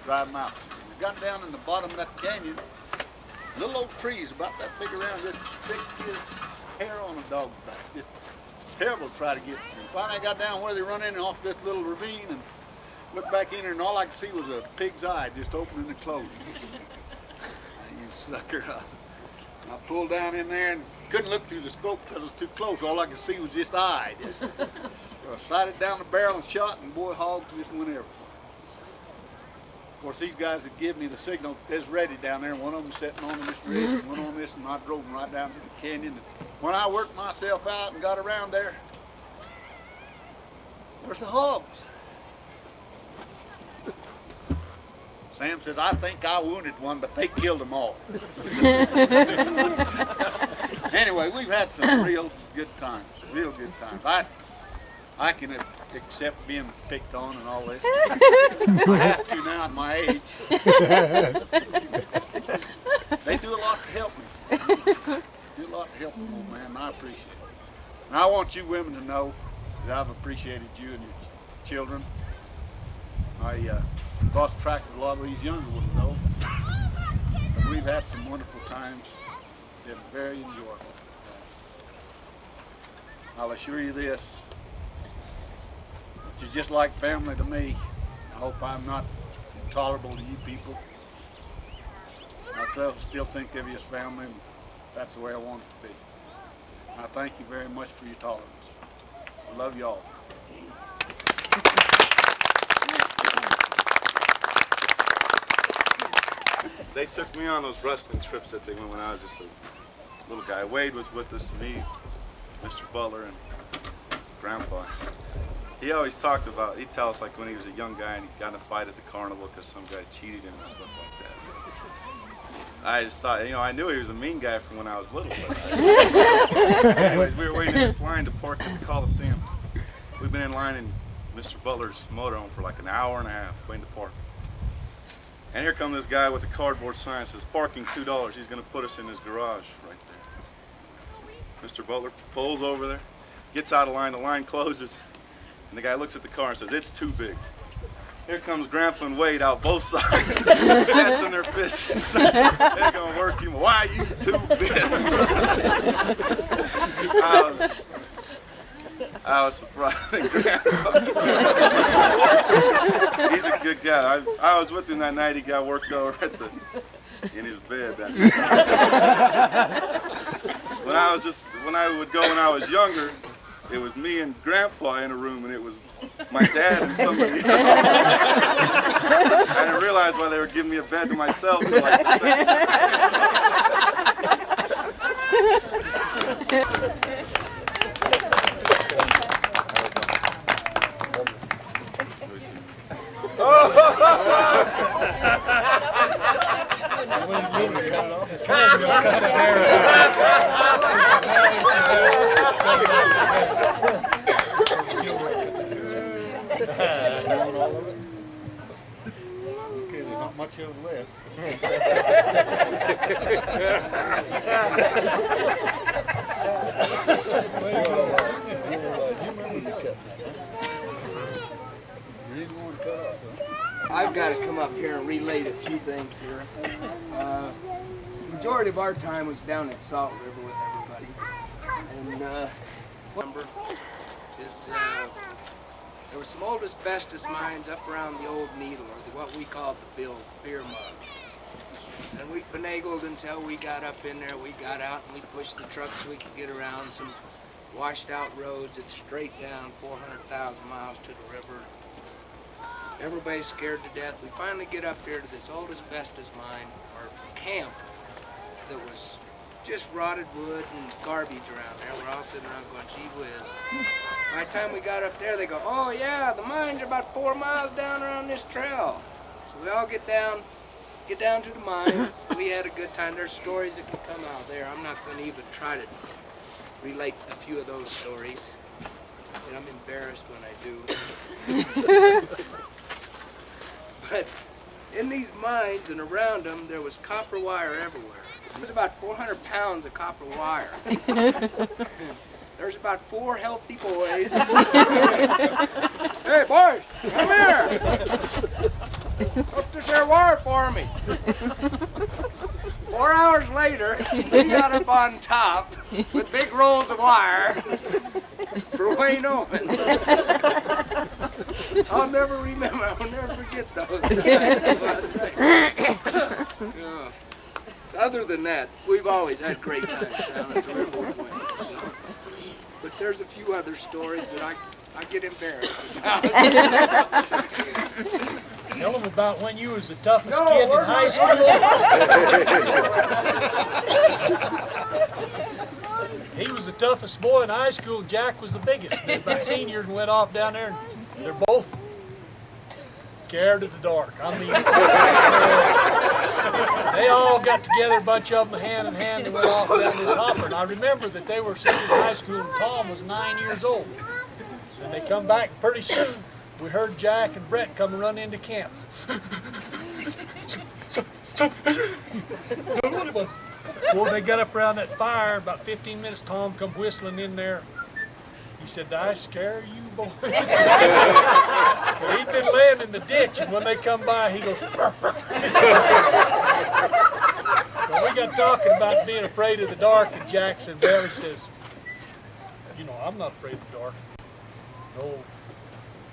drive them out. And we got down in the bottom of that canyon, little old trees about that big around, just thick as hair on a dog's back. Just terrible to try to get to. And finally I got down where they run in off this little ravine and looked back in there and all I could see was a pig's eye just opening and closing. You sucker. I pulled down in there and couldn't look through the scope because it was too close. All I could see was just eye. So I sighted down the barrel and shot, and boy, hogs just went everywhere. Of course, these guys had given me the signal they was ready down there, and one of them sitting on this ridge, and one on this, and I drove them right down to the canyon. And when I worked myself out and got around there, where's the hogs? Sam says, I think I wounded one, but they killed them all. Anyway, we've had some real good times, I can accept being picked on and all this. I have to now at my age. They do a lot to help me. Do a lot to help me, old man, and I appreciate it. And I want you women to know that I've appreciated you and your children. I lost track of a lot of these younger ones, though. But we've had some wonderful times. They're very enjoyable. I'll assure you this, that you're just like family to me. I hope I'm not intolerable to you people. I still think of you as family, and that's the way I want it to be. And I thank you very much for your tolerance. I love you all. They took me on those wrestling trips that they went when I was just a little guy. Wade was with us, me, Mr. Butler, and Grandpa. He always talked about, he'd tell us like when he was a young guy and he got in a fight at the carnival because some guy cheated him and stuff like that. I just thought, you know, I knew he was a mean guy from when I was little. But anyways, we were waiting in this line to park at the Coliseum. We've been in line in Mr. Butler's motorhome for like an hour and a half waiting to park. And here comes this guy with a cardboard sign that says, parking $2. He's going to put us in his garage right there. Mr. Butler pulls over there, gets out of line, the line closes, and the guy looks at the car and says, it's too big. Here comes Grandpa and Wade out both sides, passing their fists. They're going to work you. Why you two bits? I was surprised at Grandpa. He's a good guy. I was with him that night. He got worked over in his bed that night. When I would go when I was younger, it was me and Grandpa in a room, and it was my dad and somebody else. I didn't realize why they were giving me a bed to myself till like the second. Okay, there's not much of it left. I've got to come up here and relate a few things here. Majority of our time was down at Salt River with everybody. And number is there were some old asbestos mines up around the old needle, or what we called the beer mug. And we finagled until we got up in there. We got out and we pushed the trucks so we could get around some washed out roads that straight down 400,000 miles to the river. Everybody's scared to death. We finally get up here to this old asbestos mine, or camp, that was just rotted wood and garbage around there. We're all sitting around going, gee whiz. By the time we got up there, they go, oh yeah, the mines are about 4 miles down around this trail. So we all get down to the mines. We had a good time. There's stories that can come out there. I'm not going to even try to relate a few of those stories. And I'm embarrassed when I do. But in these mines and around them, there was copper wire everywhere. There was about 400 pounds of copper wire. There's about 4 healthy boys. Hey, boys, come here. Hook this here wire for me. 4 hours later, we got up on top with big rolls of wire for Wayne Owens. I'll never forget those times. Yeah. So other than that, we've always had great times down at the river with Wayne. So. But there's a few other stories that I get embarrassed about. Tell them about when you was the toughest kid in high school. He was the toughest boy in high school. Jack was the biggest. They about seniors and went off down there, and they're both scared of the dark. I mean, they all got together, a bunch of them hand in hand, and went off down this hopper. And I remember that they were sitting in high school, and Tom was 9 years old. And they come back, and pretty soon we heard Jack and Brett come run into camp. Before they got up around that fire, about 15 minutes, Tom come whistling in there. He said, "Did I scare you boys?" Well, he'd been laying in the ditch, and when they come by, he goes, "Burr, burr." Well, we got talking about being afraid of the dark, and Jackson Bailey says, "You know, I'm not afraid of the dark." No.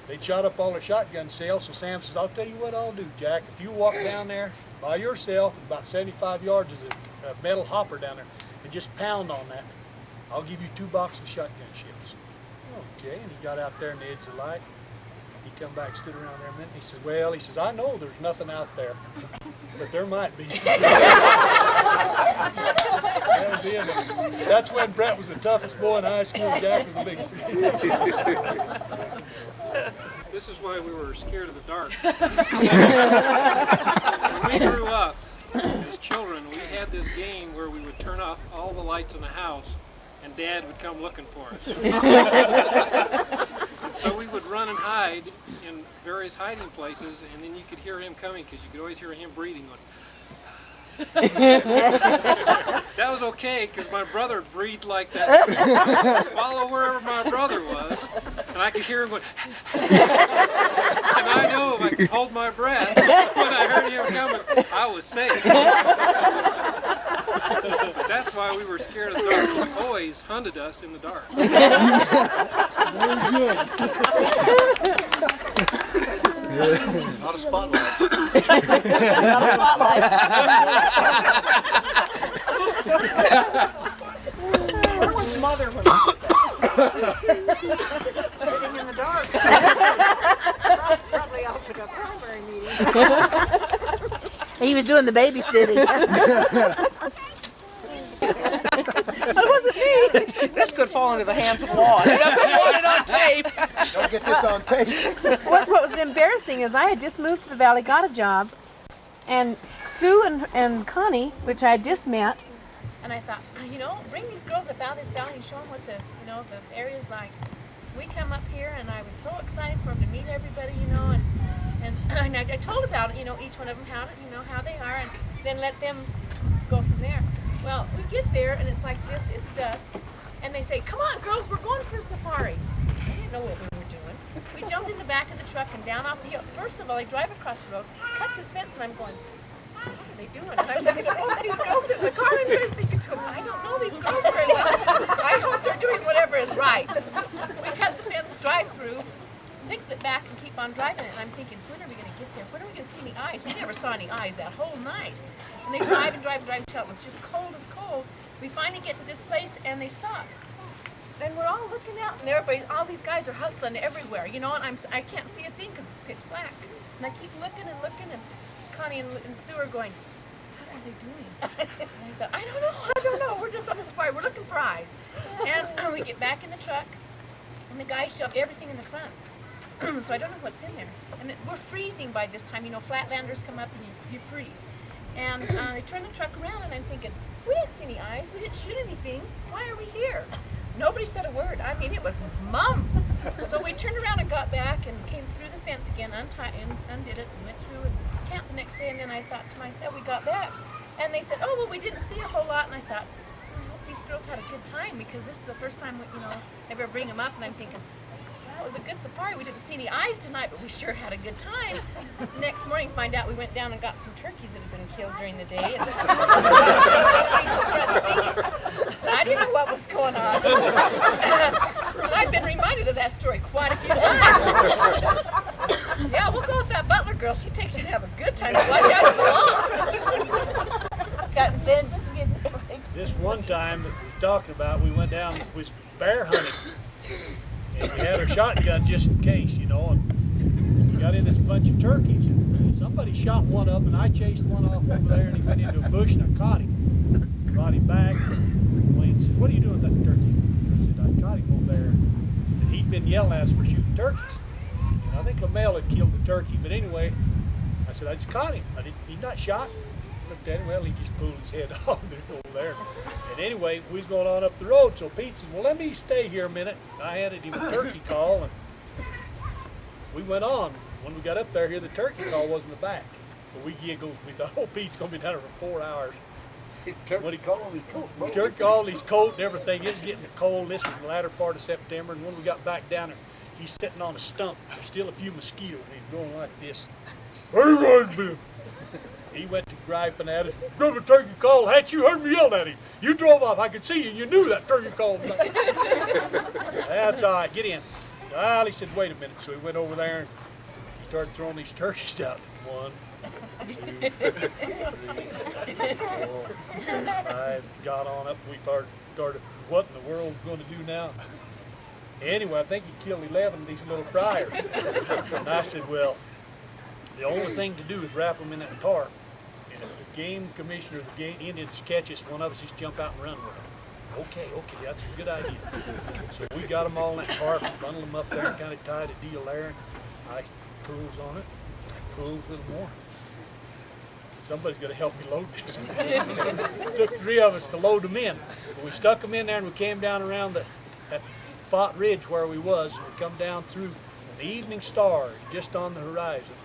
They shot up all their shotgun shells, so Sam says, "I'll tell you what I'll do, Jack. If you walk down there by yourself, about 75 yards is a metal hopper down there, and just pound on that, I'll give you 2 boxes of shotgun shells." Okay, and he got out there in the edge of the light. He come back, stood around there a minute, and he said, "Well," he says, "I know there's nothing out there, but there might be." That's when Brett was the toughest boy in high school, Jack was the biggest. This is why we were scared of the dark. When we grew up, as children, we had this game where we would turn off all the lights in the house and Dad would come looking for us. And so we would run and hide in various hiding places, and then you could hear him coming because you could always hear him breathing. That was okay because my brother breathed like that. Follow wherever my brother was, and I could hear him going. And I know if I could hold my breath when I heard him coming, I was safe. But that's why we were scared of the dark. He always hunted us in the dark. Not a spotlight. Not a spotlight. Where was Mother when sitting in the dark? Probably off at a primary meeting. He was doing the babysitting. That wasn't me. This could fall into the hands of law. He doesn't want it on tape. Don't get this on tape. What was embarrassing is I had just moved to the valley, got a job, and Sue and Connie, which I had just met, and I thought, you know, bring these girls up out of this valley and show them what the area's like. We come up here, and I was so excited for them to meet everybody, and I told about, each one of them how they are, and then let them go from there. Well, we get there, and it's like this, it's dusk, and they say, "Come on, girls, we're going for a safari." I didn't know what we were doing. We jumped in the back of the truck and down off the hill. First of all, they drive across the road, cut this fence, and I'm going, what are they doing? And I'm thinking, oh, these girls sit in the car, and I'm thinking to them, I don't know these girls very well. I hope they're doing whatever is right. We cut the fence, drive through, fix it back and keep on driving it. And I'm thinking, when are we going to get there? When are we going to see any eyes? We never saw any eyes that whole night. And they drive and drive and drive until it was just cold as cold. We finally get to this place and they stop. And we're all looking out, and everybody, all these guys are hustling everywhere, you know, and I can't see a thing because it's pitch black. And I keep looking and looking, and Connie and Sue are going, how are they doing? And I thought, I don't know, we're just on the spot, we're looking for eyes. And we get back in the truck, and the guys shove everything in the front. So I don't know what's in there. And we're freezing by this time, you know, flatlanders come up and you freeze. And they turn the truck around, and I'm thinking, we didn't see any eyes, we didn't shoot anything, why are we here? Nobody said a word. I mean, it was mum. So we turned around and got back and came through the fence again, undid it, and went through and camped the next day. And then I thought to myself, we got back. And they said, oh, well, we didn't see a whole lot. And I thought, I hope these girls had a good time because this is the first time, you know, I ever bring them up. And I'm thinking, that was a good safari. We didn't see any eyes tonight, but we sure had a good time. Next morning, find out we went down and got some turkeys that had been killed during the day. And I didn't know what was going on. And I've been reminded of that story quite a few times. Yeah, we'll go with that Butler girl. She takes you to have a good time. Watch out for the law. Cutting fences and getting... This one time that we were talking about, we went down, was bear hunting. And we had our shotgun just in case, you know, and we got in this bunch of turkeys. Somebody shot one of them, and I chased one off over there, and he went into a bush, and I caught him. Brought him back. Wayne said, what are you doing with that turkey? I said, I caught him over there. And he'd been yelling at us for shooting turkeys. And I think LaMel had killed the turkey, but anyway, I said, I just caught him. He's not shot. Looked at him, well, he just pulled his head off over there. And anyway, we was going on up the road, so Pete said, well, let me stay here a minute. I handed him a turkey call, and we went on. When we got up there here, the turkey call was in the back. But we giggled. We thought, oh, Pete's going to be down there for 4 hours. What he called his coat? Turkey called his coat and everything. It was getting cold. This was the latter part of September, and when we got back down there, he's sitting on a stump. There's still a few mosquitoes. He's going like this. Where you going, Bill? He went to griping at us. Drove a turkey call. Hatch, you heard me yell at him. You drove off. I could see you. You knew that turkey call. That's all right. Get in. Well, he said, wait a minute. So he went over there and he started throwing these turkeys out. 1, 2, 3, 4, 5. Got on up. We started, what in the world are we going to do now? Anyway, I think he killed 11 of these little briars. And I said, well, the only thing to do is wrap them in that tarp. And if the game commissioner, the game Indians catch us, one of us just jump out and run with them. Okay, that's a good idea. So we got them all in that tarp and bundled them up there and kind of tied a deal there. And I pulls on it, pulls a little more. Somebody's going to help me load this. It took 3 of us to load them in. But we stuck them in there and we came down around that Font Ridge where we was. And we come down through and the evening star just on the horizon.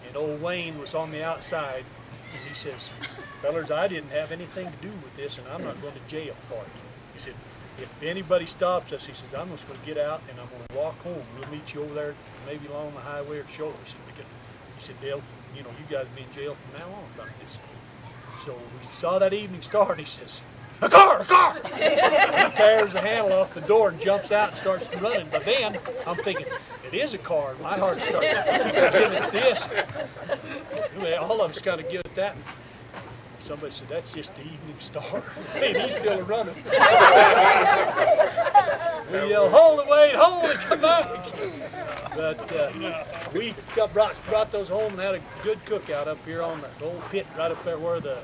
And old Wayne was on the outside, and he says, fellers, I didn't have anything to do with this, and I'm not going to jail for it. He said, if anybody stops us, he says, I'm just going to get out, and I'm going to walk home. We'll meet you over there, maybe along the highway or the shoulder. He said, Dale, you know, you guys will be in jail from now on about this. So we saw that evening star, and he says, a car! He tears the handle off the door and jumps out and starts running. But then I'm thinking, it is a car. My heart starts giving it this. All of us kind of give it that. And somebody said, that's just the evening star. And he's still running. We yell, hold it, Wade, hold it, come back. But we brought those home and had a good cookout up here on the old pit right up there where the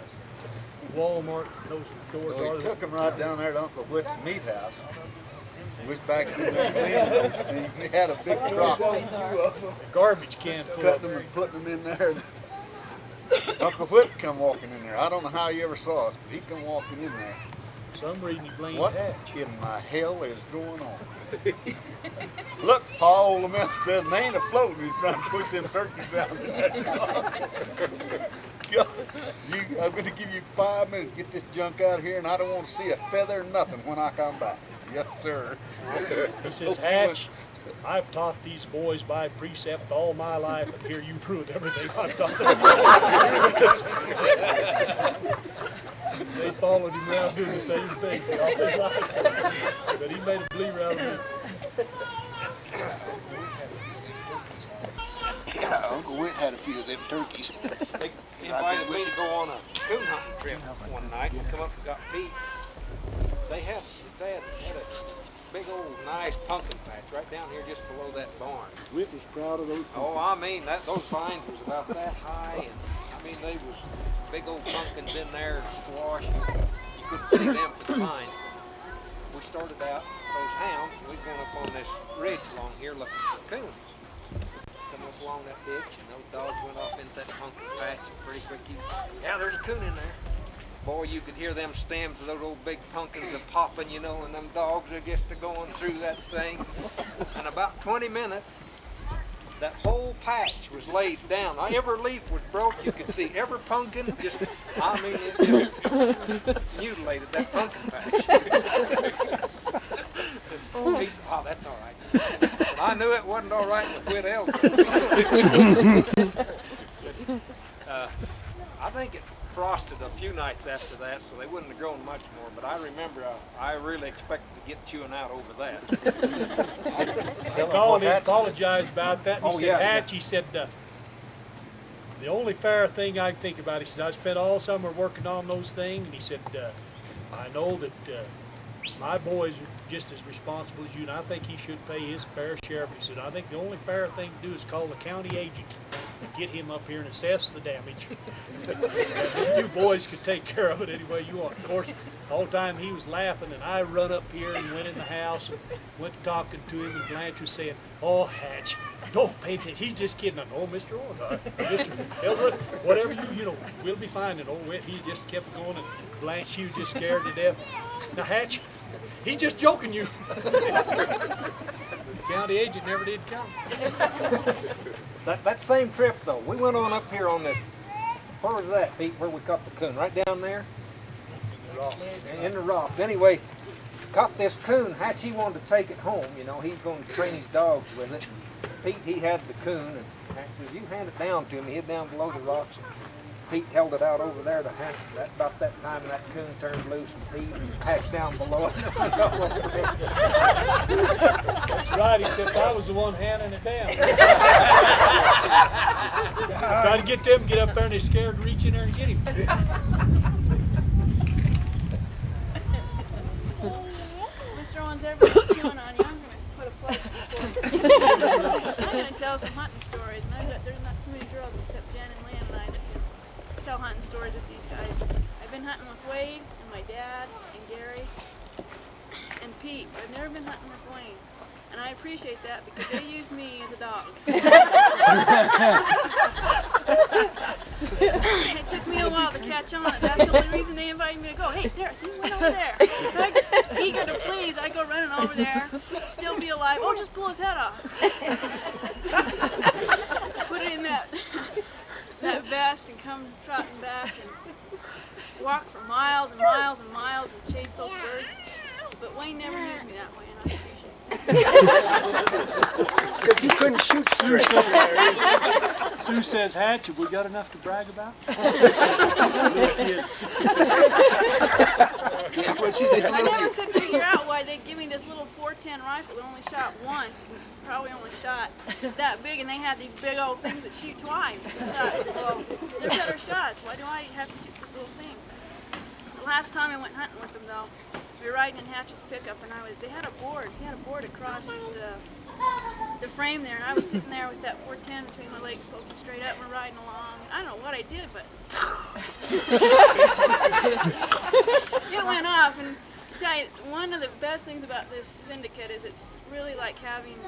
Walmart, those doors So are. he took them right down there to Uncle Whit's meat house. He was back in the he had a big truck. A garbage can full of Cutting them and putting them in there. Uncle Whit come walking in there. I don't know how he ever saw us, but he come walking in there. For some reason he blamed What Hatch. in the hell is going on? Look, Paul, old man said, they ain't afloat. He's trying to push them turkeys down there. I'm going to give you 5 minutes to get this junk out of here, and I don't want to see a feather or nothing when I come back. Yes, sir. He says, Hatch, I've taught these boys by precept all my life, and here you've ruined everything I've taught them. They followed him around doing the same thing all his life. But he made a believer out of it. turkeys. They invited me to go on a coon hunting trip one night and come up and got Pete. They had a big old nice pumpkin patch right down here just below that barn. Whit was proud of those. Oh, I mean, those vines was about that high, and I mean, they was big old pumpkins in there, squash. You couldn't see them for the vines. We started out those hounds, and we was going up on this ridge along here looking for coons. Come up along that ditch, and those dogs went off into that pumpkin patch, and pretty quick, yeah, there's a coon in there. Boy, you could hear them stems of those old big pumpkins a popping, you know, and them dogs are just going through that thing. In about 20 minutes, that whole patch was laid down. Every leaf was broke. You could see every pumpkin just, I mean, it just mutilated that pumpkin patch. He said, oh, that's all right. But I knew it wasn't all right with Whit Ellsworth. I think it frosted a few nights after that, so they wouldn't have grown much more. But I remember I really expected to get chewing out over that. I called him, apologized about that, and he said, yeah, Hatch, he said, the only fair thing I can think about, he said, I spent all summer working on those things, and he said, I know that my boys are just as responsible as you, and I think he should pay his fair share. But he said, I think the only fair thing to do is call the county agent and get him up here and assess the damage. You boys could take care of it any way you want. Of course, the whole time he was laughing, and I run up here and went in the house and went talking to him, and Blanche was saying, oh, Hatch, don't pay attention. He's just kidding. I know, Mr. Owens, Mr. Ellsworth, whatever you know, we'll be fine. And old Whit, he just kept going, and Blanche, she was just scared to death. Now, Hatch, he's just joking you. The county agent never did come. That same trip, though, we went on up here on this, where was that, Pete, where we caught the coon? Right down there? In the rock. Anyway, caught this coon. Hatch, he wanted to take it home. You know, he's going to train his dogs with it. Pete, he had the coon, and Hatch says, you hand it down to him. He hid down below the rocks. Pete held it out over there to Hatch. About that time, that coon turned loose, and Pete Hatch down below it. That's right, except I was the one handing it down. Try to get them, get up there, and they're scared to reach in there and get him. Mr. Owens, everybody's chewing on you. I'm going to put a plug before. I'm going to tell some hunting stories, and there's not too many girls except Jen and Lynn and I that tell hunting stories with these guys. I've been hunting with Wade and my dad and Gary and Pete, but I've never been hunting with Wayne. And I appreciate that because they used me as a dog. It took me a while to catch on. That's the only reason they invited me to go. Hey, there, he went over there. I'm eager to please. I go running over there, still be alive. Oh, just pull his head off. Put it in that vest and come trotting back and walk for miles and miles and miles and chase those birds. But Wayne never used me that way, and I appreciate it. It's because he couldn't shoot straight. Sue says, Hatch, have we got enough to brag about? Yeah, what she did, I never could figure out why they'd give me this little 410 rifle that only shot once, probably only shot that big, and they had these big old things that shoot twice. I thought, well, they're better shots. Why do I have to shoot this little thing? The last time I went hunting with them, though, we were riding in Hatch's pickup, and they had a board. He had a board across the frame there, and I was sitting there with that 410 between my legs, poking straight up, and we're riding along. And I don't know what I did, but it went off. And I tell you, one of the best things about this syndicate is it's really like having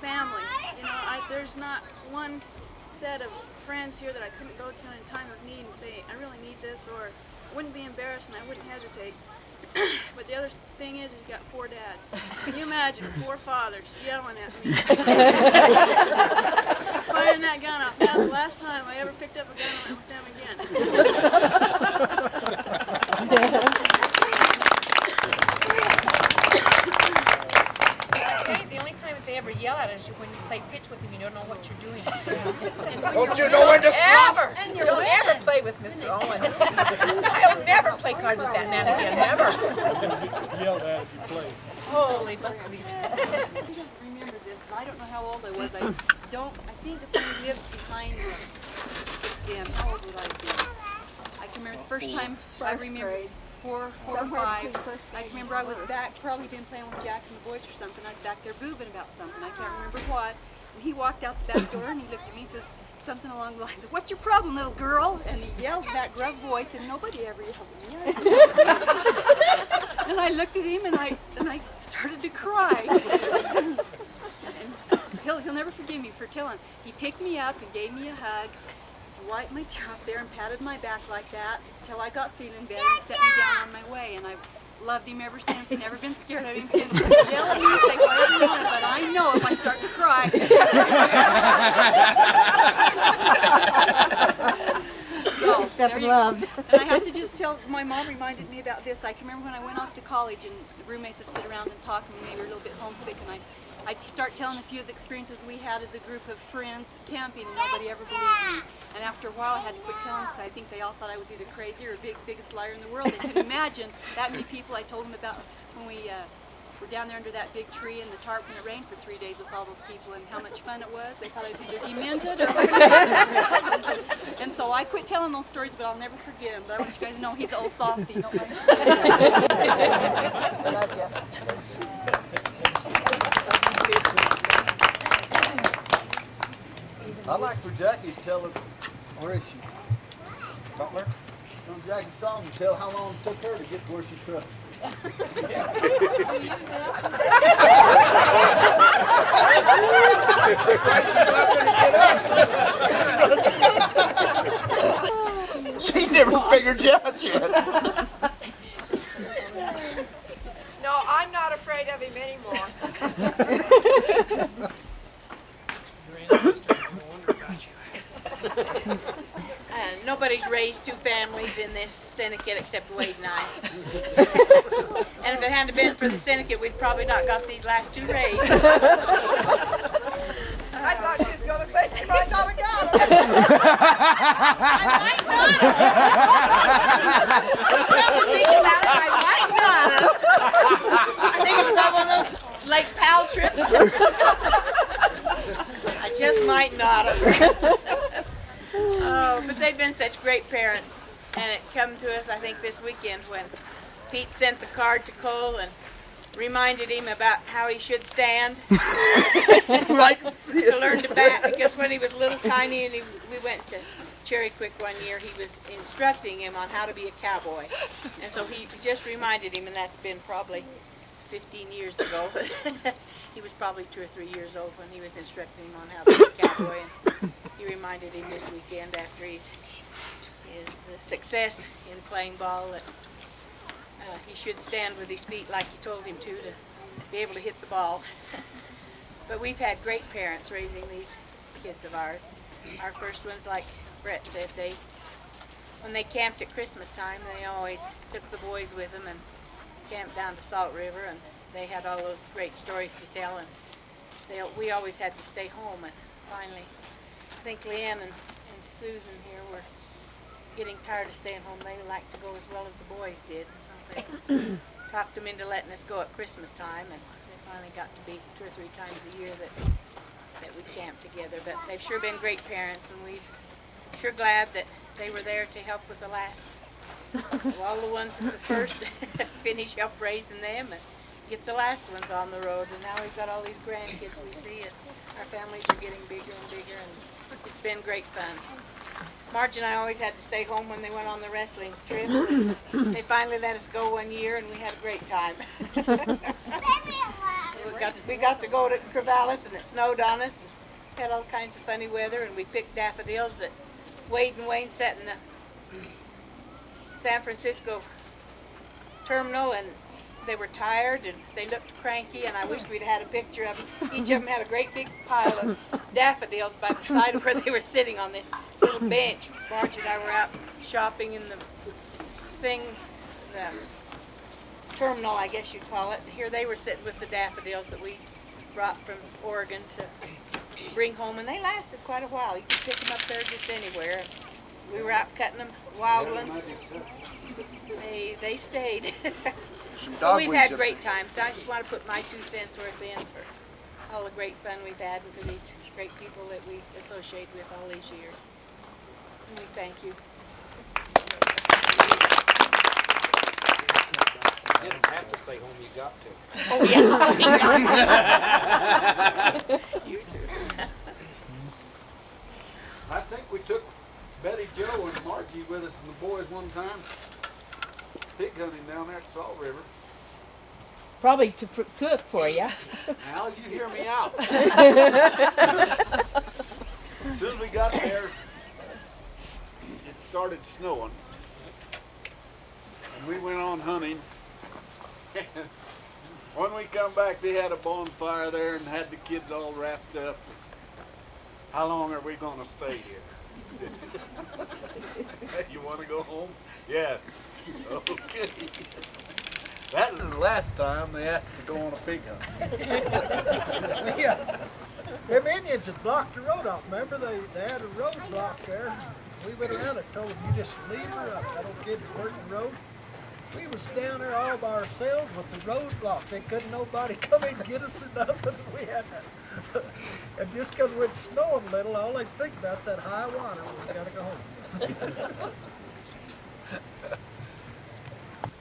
family. You know, there's not one set of friends here that I couldn't go to in a time of need and say, I really need this, or I wouldn't be embarrassed and I wouldn't hesitate. But the other thing is, you've got 4 dads. Can you imagine 4 fathers yelling at me? Firing that gun off. That's the last time I ever picked up a gun and went with them again. The only time that they ever yell at us is when you play pitch with them, you don't know what you're doing. Don't you know when to stop? Don't ever play with Mr. Owens. I'll never play cards with that man again, never. Yell at if you play. Holy buckwheat. I don't remember this, but I don't know how old I was. I think it's only lived behind 9, 10. How old would I be? I can remember the first time I remember 4 or 5. I can remember I was back, probably been playing with Jack and the boys or something. I was back there boobing about something. I can't remember what. And he walked out the back door and he looked at me and says something along the lines of, "What's your problem, little girl?" And he yelled in that gruff voice, and nobody ever yelled at me. And I looked at him and I started to cry. And he'll never forgive me for telling. He picked me up and gave me a hug, wiped my tear off there and patted my back like that until I got feeling better and set me down on my way. And I've loved him ever since. Never been scared of him since. Yell at me, say whatever you want, but I know if I start to cry. So, there you go. And I have to just tell, my mom reminded me about this. I can remember when I went off to college and the roommates would sit around and talk and we were a little bit homesick, and I'd start telling a few of the experiences we had as a group of friends camping, and nobody ever believed me. And after a while I had to quit telling because I think they all thought I was either crazy or biggest liar in the world. They couldn't imagine that many people I told them about when we were down there under that big tree in the tarp when it rained for 3 days with all those people, and how much fun it was. They thought I was either demented or and so I quit telling those stories, but I'll never forget him. But I want you guys to know he's an old softy. Don't mind. I love you. I'd like for Jackie to tell her, where is she? Butler? On Jackie's song and tell how long it took her to get to where she trucked. She never figured you out yet. No, I'm not afraid of him anymore. Nobody's raised 2 families in this syndicate except Wade and I. And if it hadn't been for the syndicate, we'd probably not got these last 2 raised. I thought she was going to say she might not have got him. I might not have. Come to think about it, I might not have. I think it was on one of those Lake Powell trips. I just might not have. Oh, but they've been such great parents, and it come to us, I think, this weekend when Pete sent the card to Cole and reminded him about how he should stand Right. to learn to bat, because when he was little tiny and we went to Cherry Creek one year, he was instructing him on how to be a cowboy, and so he just reminded him, and that's been probably 15 years ago. He was probably 2 or 3 years old when he was instructing him on how to be a cowboy, and he reminded him this weekend after his success in playing ball that he should stand with his feet like he told him to be able to hit the ball. But we've had great parents raising these kids of ours. Our first ones, like Brett said, when they camped at Christmas time, they always took the boys with them and camped down to Salt River, and they had all those great stories to tell, and we always had to stay home. And finally, I think Leanne and Susan here were getting tired of staying home. They liked to go as well as the boys did, and so they talked them into letting us go at Christmas time, and they finally got to be 2 or 3 times a year that we camped together. But they've sure been great parents, and we're sure glad that they were there to help with the last. All the ones at the first finish help raising them and get the last ones on the road, and now we've got all these grandkids we see, and our families are getting bigger and bigger, and it's been great fun. Marge and I always had to stay home when they went on the wrestling trips. They finally let us go one year, and we had a great time. we got to go to Corvallis, and it snowed on us, and had all kinds of funny weather, and we picked daffodils that Wade and Wayne sat in the San Francisco terminal, and they were tired and they looked cranky, and I wished we'd had a picture of them. Each of them had a great big pile of daffodils by the side of where they were sitting on this little bench. Marge and I were out shopping in the terminal, I guess you'd call it. Here they were sitting with the daffodils that we brought from Oregon to bring home, and they lasted quite a while. You could pick them up there just anywhere. We were out cutting them, wild ones. They stayed. Well, we've had great times. I just want to put my 2 cents worth in for all the great fun we've had with these great people that we've associated with all these years. And we thank you. You didn't have to stay home, you got to. Oh, yeah. You too. I think we took BettyJo and Margie with us and the boys one time pig hunting down there at Salt River. Probably to cook for you. Al, you hear me out. As soon as we got there, it started snowing. And we went on hunting. When we come back, they had a bonfire there and had the kids all wrapped up. How long are we going to stay here? You want to go home? Yes. Okay. That was the last time they asked to go on a pig hunt. Yeah. Them Indians had blocked the road off. Remember, they had a road block there. We went around and told them, you just leave her up. That old kid was working the road. We was down there all by ourselves with the road blocked. They couldn't nobody come in and get us or nothing. We had to, and just because it was snowing a little, all they think about is that high water. We got to go home.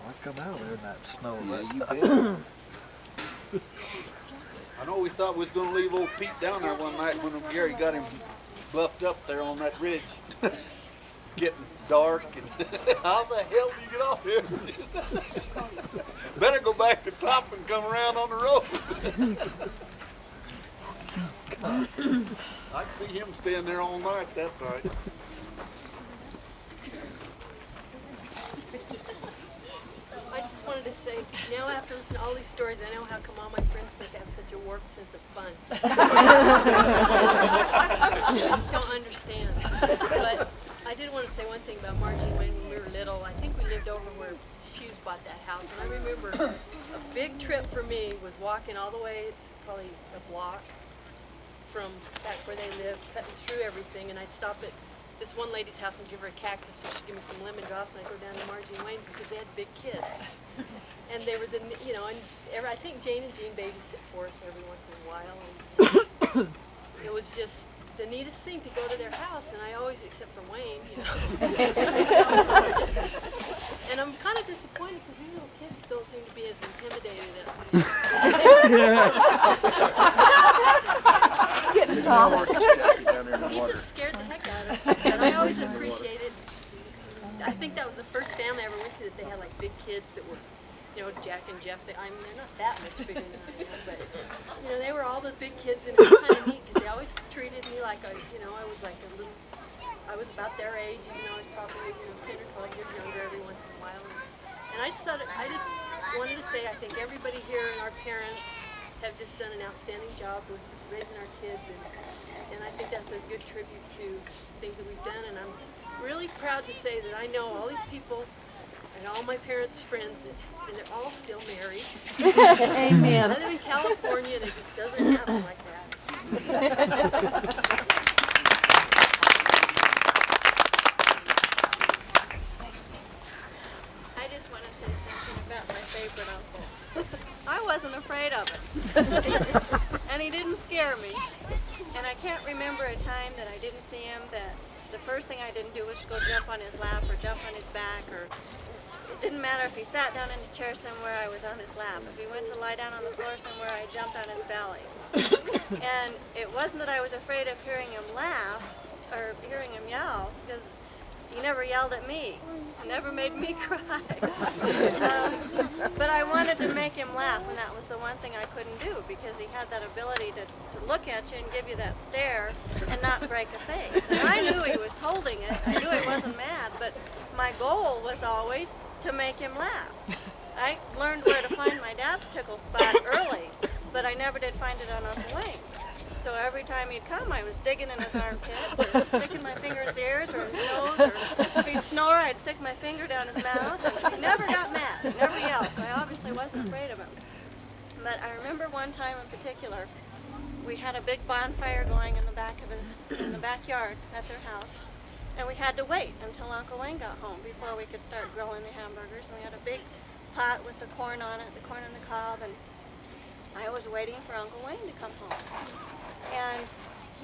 I come out there in that snow. Yeah, you bet. I know we thought we was going to leave old Pete down there one night when Gary got him bluffed up there on that ridge. Getting dark and how the hell do you get off here? Better go back to top and come around on the road. I can see him staying there all night that night. I just wanted to say, now after listening to all these stories, I know how come all my friends think I have such a warped sense of fun. I just don't understand. But I did want to say one thing about Margie when we were little. I think we lived over where Hughes bought that house. And I remember a big trip for me was walking all the way, it's probably a block from back where they lived, cutting through everything. And I'd stop at this one lady's house and give her a cactus so she'd give me some lemon drops, and I'd go down to Margie Owens because they had big kids. And they were and I think Jane and Jean babysit for us every once in a while. And it was just the neatest thing to go to their house, and I always, except for Wayne, And I'm kind of disappointed because these little kids don't seem to be as intimidated as me. Getting soft. He just scared the heck out of me. And I always appreciated. I think that was the first family I ever went to that they had like big kids that were, Jack and Jeff. They're not that much bigger than I am, but they were all the big kids, and it was kind of neat because they always treated me like I was like a little. I was about their age, even though I was probably 10 or 12 years younger every once in a while. And I just wanted to say I think everybody here and our parents have just done an outstanding job with raising our kids, and I think that's a good tribute to things that we've done. And I'm really proud to say that I know all these people and all my parents' friends, and they're all still married. Amen. I live in California, and it just doesn't happen like that. I just want to say something about my favorite uncle. I wasn't afraid of him. And he didn't scare me. And I can't remember a time that I didn't see him that the first thing I didn't do was go jump on his lap or jump on his back, or it didn't matter if he sat down in a chair somewhere, I was on his lap. If he went to lie down on the floor somewhere, I jumped on his belly. And it wasn't that I was afraid of hearing him laugh or hearing him yell, because he never yelled at me. He never made me cry. But I wanted to make him laugh, and that was the one thing I couldn't do, because he had that ability to look at you and give you that stare and not break a face. And I knew he was holding it. I knew he wasn't mad, but my goal was always to make him laugh. I learned where to find my dad's tickle spot early, but I never did find it on Uncle Wayne. So every time he'd come, I was digging in his armpits, or sticking my finger in his ears, or his nose, or if he'd snore, I'd stick my finger down his mouth. And he never got mad, he never yelled, so I obviously wasn't afraid of him. But I remember one time in particular, we had a big bonfire going in the backyard at their house, and we had to wait until Uncle Wayne got home before we could start grilling the hamburgers. And we had a big pot with the corn on it, the corn on the cob, and I was waiting for Uncle Wayne to come home. And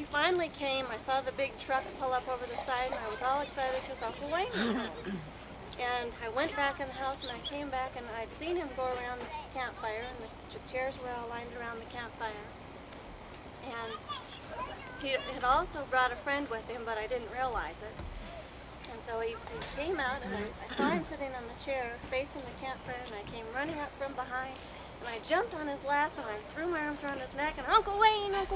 he finally came. I saw the big truck pull up over the side, and I was all excited because Uncle Wayne was home. And I went back in the house, and I came back, and I'd seen him go around the campfire, and the chairs were all lined around the campfire. And he had also brought a friend with him, but I didn't realize it. And so he came out, and I saw him sitting on the chair facing the campfire, and I came running up from behind, and I jumped on his lap, and I threw my arms around his neck, and Uncle Wayne, and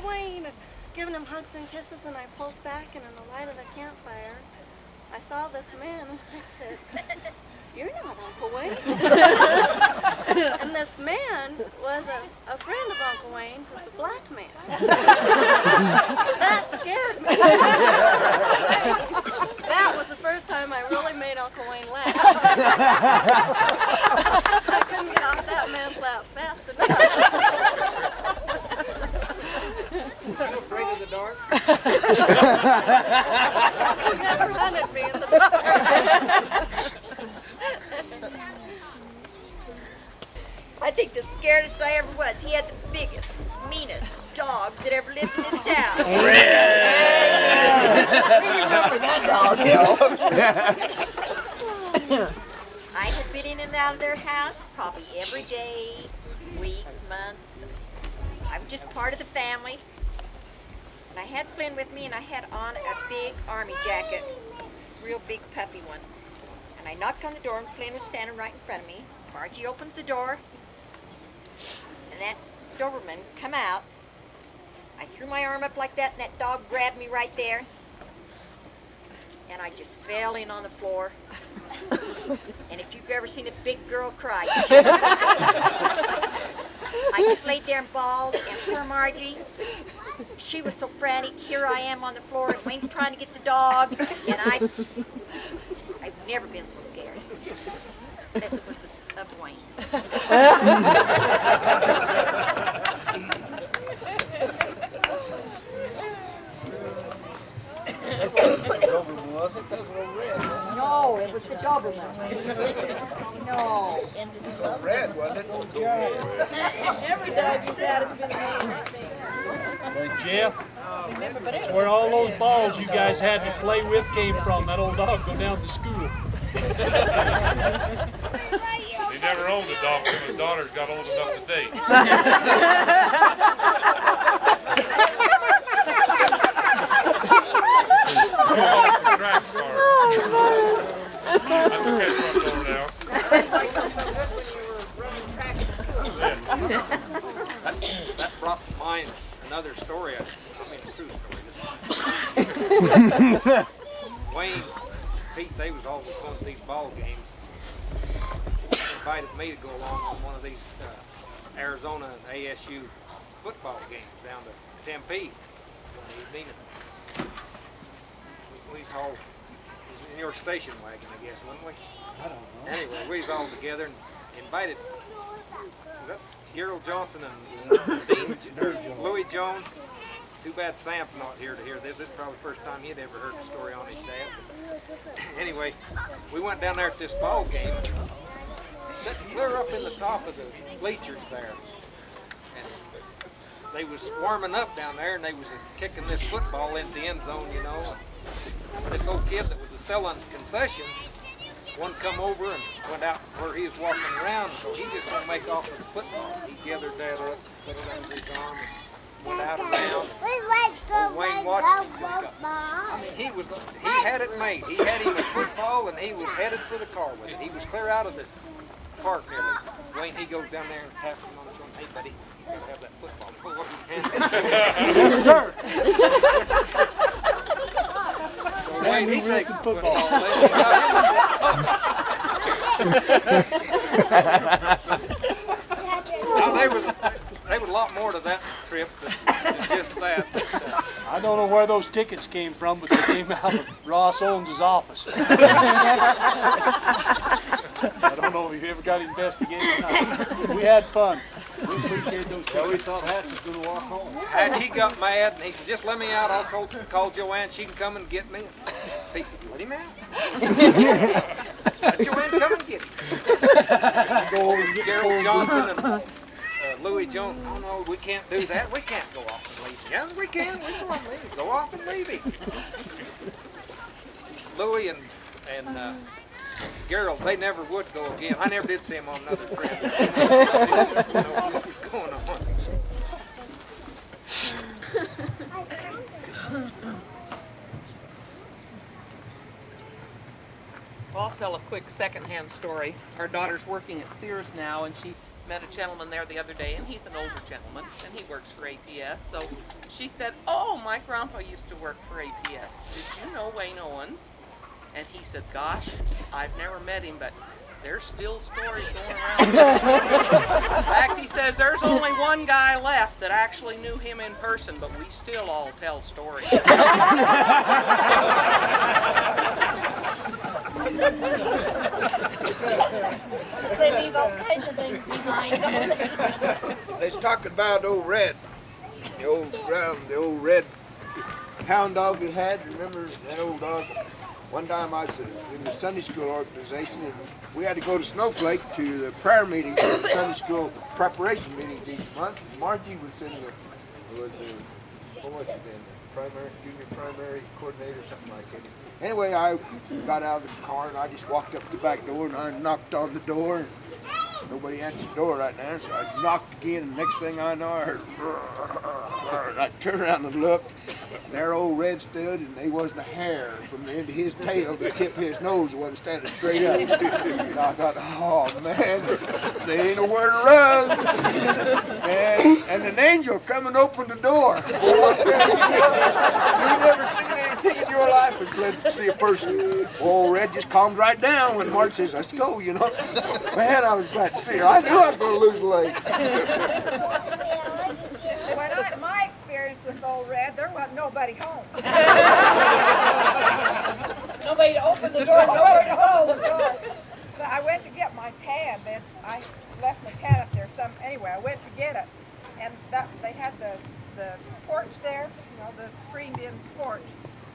giving him hugs and kisses, and I pulled back, and in the light of the campfire, I saw this man, and I said, "You're not Uncle Wayne." And this man was a friend of Uncle Wayne's, it's a black man. That scared me. That was the first time I really made Uncle Wayne laugh. I couldn't get off that man's lap fast enough. Are you afraid of the dark? He never hunted me in the dark. I think the scaredest I ever was. He had the biggest, meanest dogs that ever lived in this town. I had been in and out of their house probably every day, weeks, months. I was just part of the family. And I had Flynn with me, and I had on a big army jacket, real big puffy one. And I knocked on the door, and Flynn was standing right in front of me. Margie opens the door, and that Doberman come out. I threw my arm up like that, and that dog grabbed me right there. And I just fell in on the floor. And if you've ever seen a big girl cry, I just laid there and bawled, and poor Margie, she was so frantic. Here I am on the floor, and Wayne's trying to get the dog, and I've never been so scared. Unless it was of Wayne. No, it was the Doberman. No. Red, was it? Every dog you've had has been named, I think. Hey, Jeff, that's where all those balls you guys had to play with came from. That old dog go down to school. He never owned a dog until his daughters got old enough to date. That's okay, front door now. That brought to mind another story. I mean, a true story. Wayne, Pete, they was always going to these ball games. Invited me to go along on one of these Arizona and ASU football games down to Tempe one evening. We was all in your station wagon, I guess, wasn't we? I don't know. Anyway, we was all together and invited Gerald Johnson and Dean Louis Jones. Too bad Sam's not here to hear this. This is probably the first time he'd ever heard the story on his dad. But anyway, we went down there at this ball game, sitting clear up in the top of the bleachers there. And they was warming up down there, and they was kicking this football into the end zone, you know. And this old kid that was selling concessions, one come over and went out where he was walking around, so he just went to make off with the football. He gathered that up, put it under his arm, and went out around. Wayne watched him take up. I mean, he had it made. He had him a football, and he was headed for the car with it. He was clear out of the park area. Wayne, he goes down there and taps him on the shoulder. Hey, buddy, you gotta have that football. Yes, sir. Wayne, he takes the football. There was a lot more to that trip than just that. But, I don't know where those tickets came from, but they came out of Ross Owens' office. I don't know if you ever got investigated or not. We had fun. We appreciate those tickets. Yeah, we thought Hatch was going to walk home. Hatch, he got mad, and he said, just let me out. I'll call Joanne. She can come and get me. He said, let him out. Let Joanne come and get him. Gerald Johnson and Louis Joan, oh no, we can't do that. We can't go off and leave him. Yeah, we can. We go off and leave him. Go off and leave him. Louie and Gerald, they never would go again. I never did see him on another trip. They didn't know what was going on. Well, I'll tell a quick secondhand story. Our daughter's working at Sears now, and she met a gentleman there the other day, and he's an older gentleman, and he works for APS. So she said, "Oh, my grandpa used to work for APS. Did you know Wayne Owens?" And he said, "Gosh, I've never met him, but there's still stories going around." In fact, he says there's only one guy left that actually knew him in person, but we still all tell stories. They leave all kinds of things behind. They was talking about old Red, the old red hound dog we had. Remember that old dog? One time I was in the Sunday school organization, and we had to go to Snowflake to the prayer meetings, the Sunday school preparation meetings each month. Margie was in the, what was it then? Junior primary coordinator, something like that. Anyway, I got out of the car and I just walked up to the back door and I knocked on the door. Nobody answered the door right now, so I knocked again, and next thing I know, I heard, and I turned around and looked. There old Red stood, and there wasn't a hair from the end of his tail to the tip of his nose wasn't standing straight up. And I thought, oh man, there ain't nowhere to run. And an angel come and opened the door. You've never seen anything in your life as glad to see a person. Old Red just calmed right down when Mark says, "Let's go," you know. Man, I was glad to see her. I knew I was going to lose a leg. My experience with old Red, there wasn't nobody home. Nobody to open the door. Nobody to hold the door. But I went to get my pad. Then I left my pad up there. Anyway, I went to get it, and they had the porch there, you know, the screened-in porch.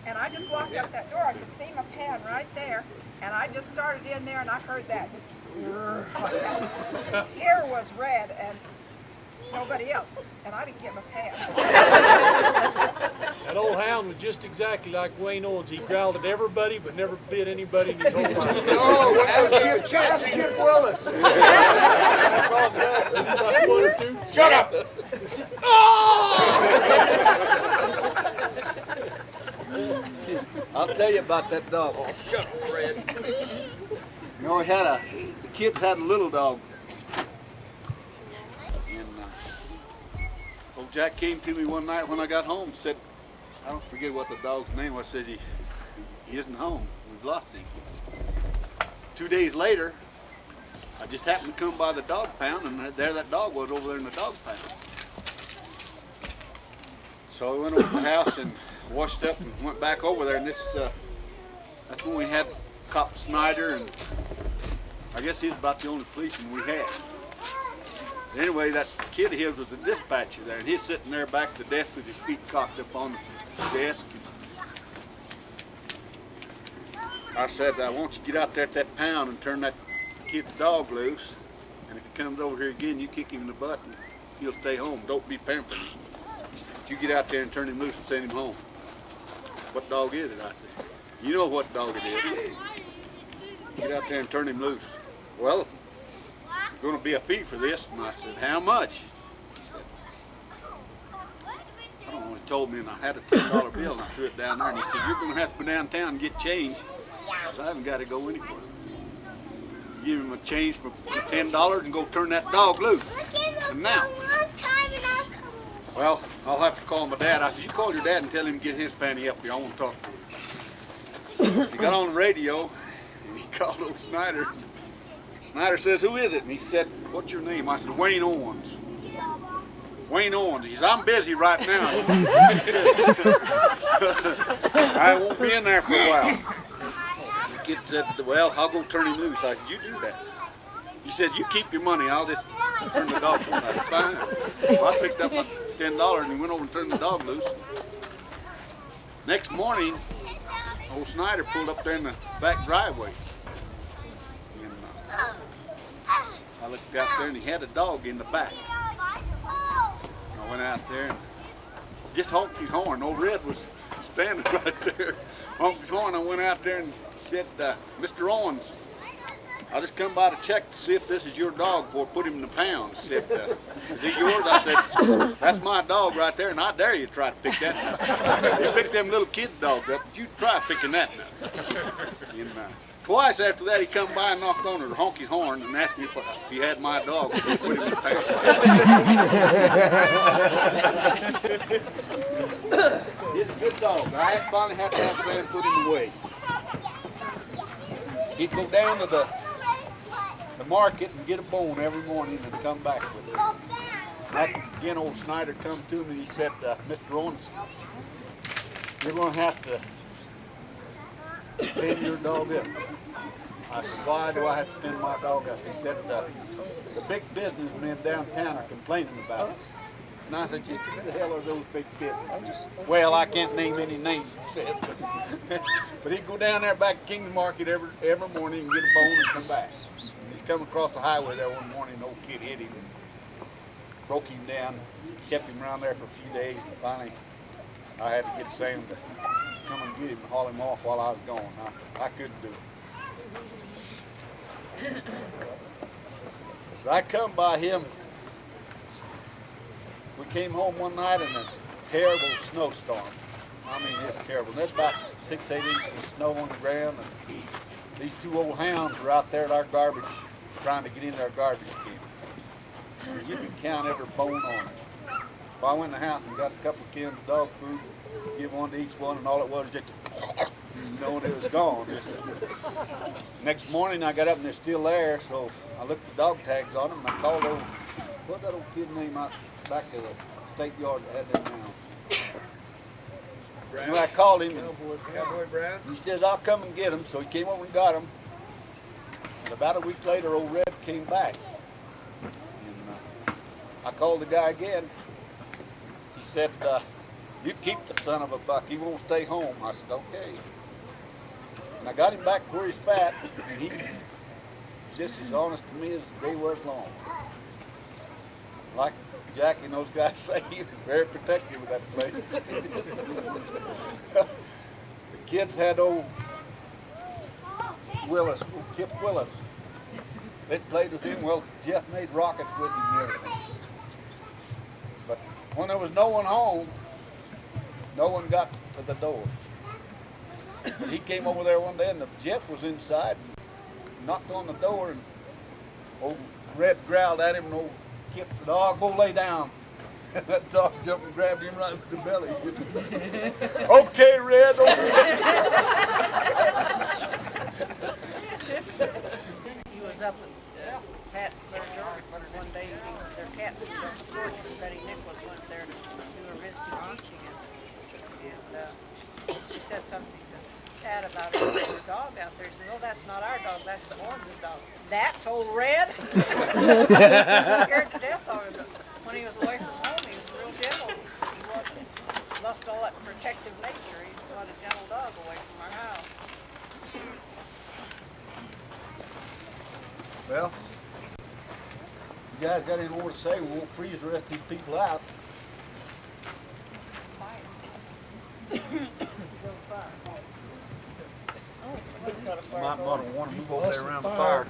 And I just walked up that door. I could see my pad right there, and I just started in there, and I heard that. Here was Red and nobody else, and I didn't get my pad. That old hound was just exactly like Wayne Owens. He growled at everybody, but never bit anybody in his whole life. No, that's Kip Willis. Shut up! I'll tell you about that dog. Oh, shut up, Red. You know, the kids had a little dog. And old Jack came to me one night when I got home and said, I don't forget what the dog's name was, says he isn't home. We've lost him. 2 days later, I just happened to come by the dog pound, and there that dog was over there in the dog pound. So I went over to the house and washed up and went back over there, and that's when we had Cop Snyder, and I guess he was about the only policeman we had. Anyway, that kid of his was a dispatcher there, and he's sitting there back at the desk with his feet cocked up on the desk. I said, "I want you to get out there at that pound and turn that kid's dog loose, and if he comes over here again, you kick him in the butt and he'll stay home. Don't be pampering him. But you get out there and turn him loose and send him home." "What dog is it?" I said. "You know what dog it is. Get out there and turn him loose." "Well, there's going to be a fee for this." And I said, "How much?" He said, "I don't know." He told me, and I had a $10 bill, and I threw it down there, and he said, "You're going to have to go downtown and get change, because I haven't got to go anywhere." Give him a change for $10 and go turn that dog loose. And now, well, I'll have to call my dad. I said, "You call your dad and tell him to get his panty up here. I want to talk to him." He got on the radio, and he called old Snyder. Snyder says, "Who is it?" And he said, "What's your name?" I said, "Wayne Owens." "Wayne Owens." He says, "I'm busy right now." "I won't be in there for a while." The kid said, "Well, I'll go turn him loose." I said, "You do that." He said, "You keep your money. I'll just turn the dog loose." I said, "Fine." Well, I picked up my $10 and he went over and turned the dog loose. Next morning, old Snyder pulled up there in the back driveway. And I looked out there and he had a dog in the back. went out there and just honked his horn. Old Red was standing right there. Honked his horn. I went out there and said, Mr. Owens, I just come by to check to see if this is your dog before I put him in the pound. Said, is it yours? I said, that's my dog right there, and I dare you to try to pick that up. You pick them little kids' dogs up, but you try picking that up. And, twice after that, he come by and knocked on her, honked his horn, and asked me if he had my dog before he put him in the pound. He's a good dog. I finally had to have a man put him away. He'd go down to the market and get a bone every morning and come back with it. And again, old Snyder come to me and he said, Mr. Owens, you're going to have to pin your dog up. I said, why do I have to pin my dog up? He said, the big businessmen downtown are complaining about it. And I said, just who the hell are those big businessmen? Well, I can't name any names, he said. But he'd go down there back to King's Market every morning and get a bone and come back. He's coming across the highway there one morning, an old kid hit him and broke him down, kept him around there for a few days, and finally I had to get Sam to come and get him and haul him off while I was gone. I couldn't do it. But I come by him. We came home one night in a terrible snowstorm. I mean, it's terrible. There's about 6-8 inches of snow on the ground, and these two old hounds were out there at our garbage, trying to get into our garbage can. You can count every bone on it. So I went in the house and got a couple of cans of dog food, give one to each one, and all it was just, you know, and it was gone. Next morning I got up and they're still there, so I looked at the dog tags on them and I called over, what's that old kid's name out back to the state yard that had that now? So I called him, Cowboy Brown. He says, I'll come and get him. So he came over and got him. And about a week later, old Red came back. And I called the guy again. He said, you keep the son of a buck. He won't stay home. I said, okay. And I got him back where he's fat, and he's just as honest to me as the day was long. Like Jackie and those guys say, he was very protective of that place. The kids had old Willis, old Kip Willis. They played with him. Well, Jeff made rockets with him and everything. But when there was no one home, no one got to the door. He came over there one day and Jeff was inside and knocked on the door, and old Red growled at him, and old Kip said, "Oh, go lay down." And that dog jumped and grabbed him right in the belly. Okay, Red, okay. He was up at Pat George one day, their cat was on the porch, and Betty Nicholas went there to do a risky teaching, and she said something to Pat about the dog out there. He said, "Oh, that's not our dog, that's the Owens' dog." "That's old Red." Scared to death of him. When he was away from home, he was real gentle. He wasn't, lost all that protective nature. He was a gentle dog away from our house. Well, you guys got any more to say? We won't freeze the rest of these people out. You might want to move over there around the fire.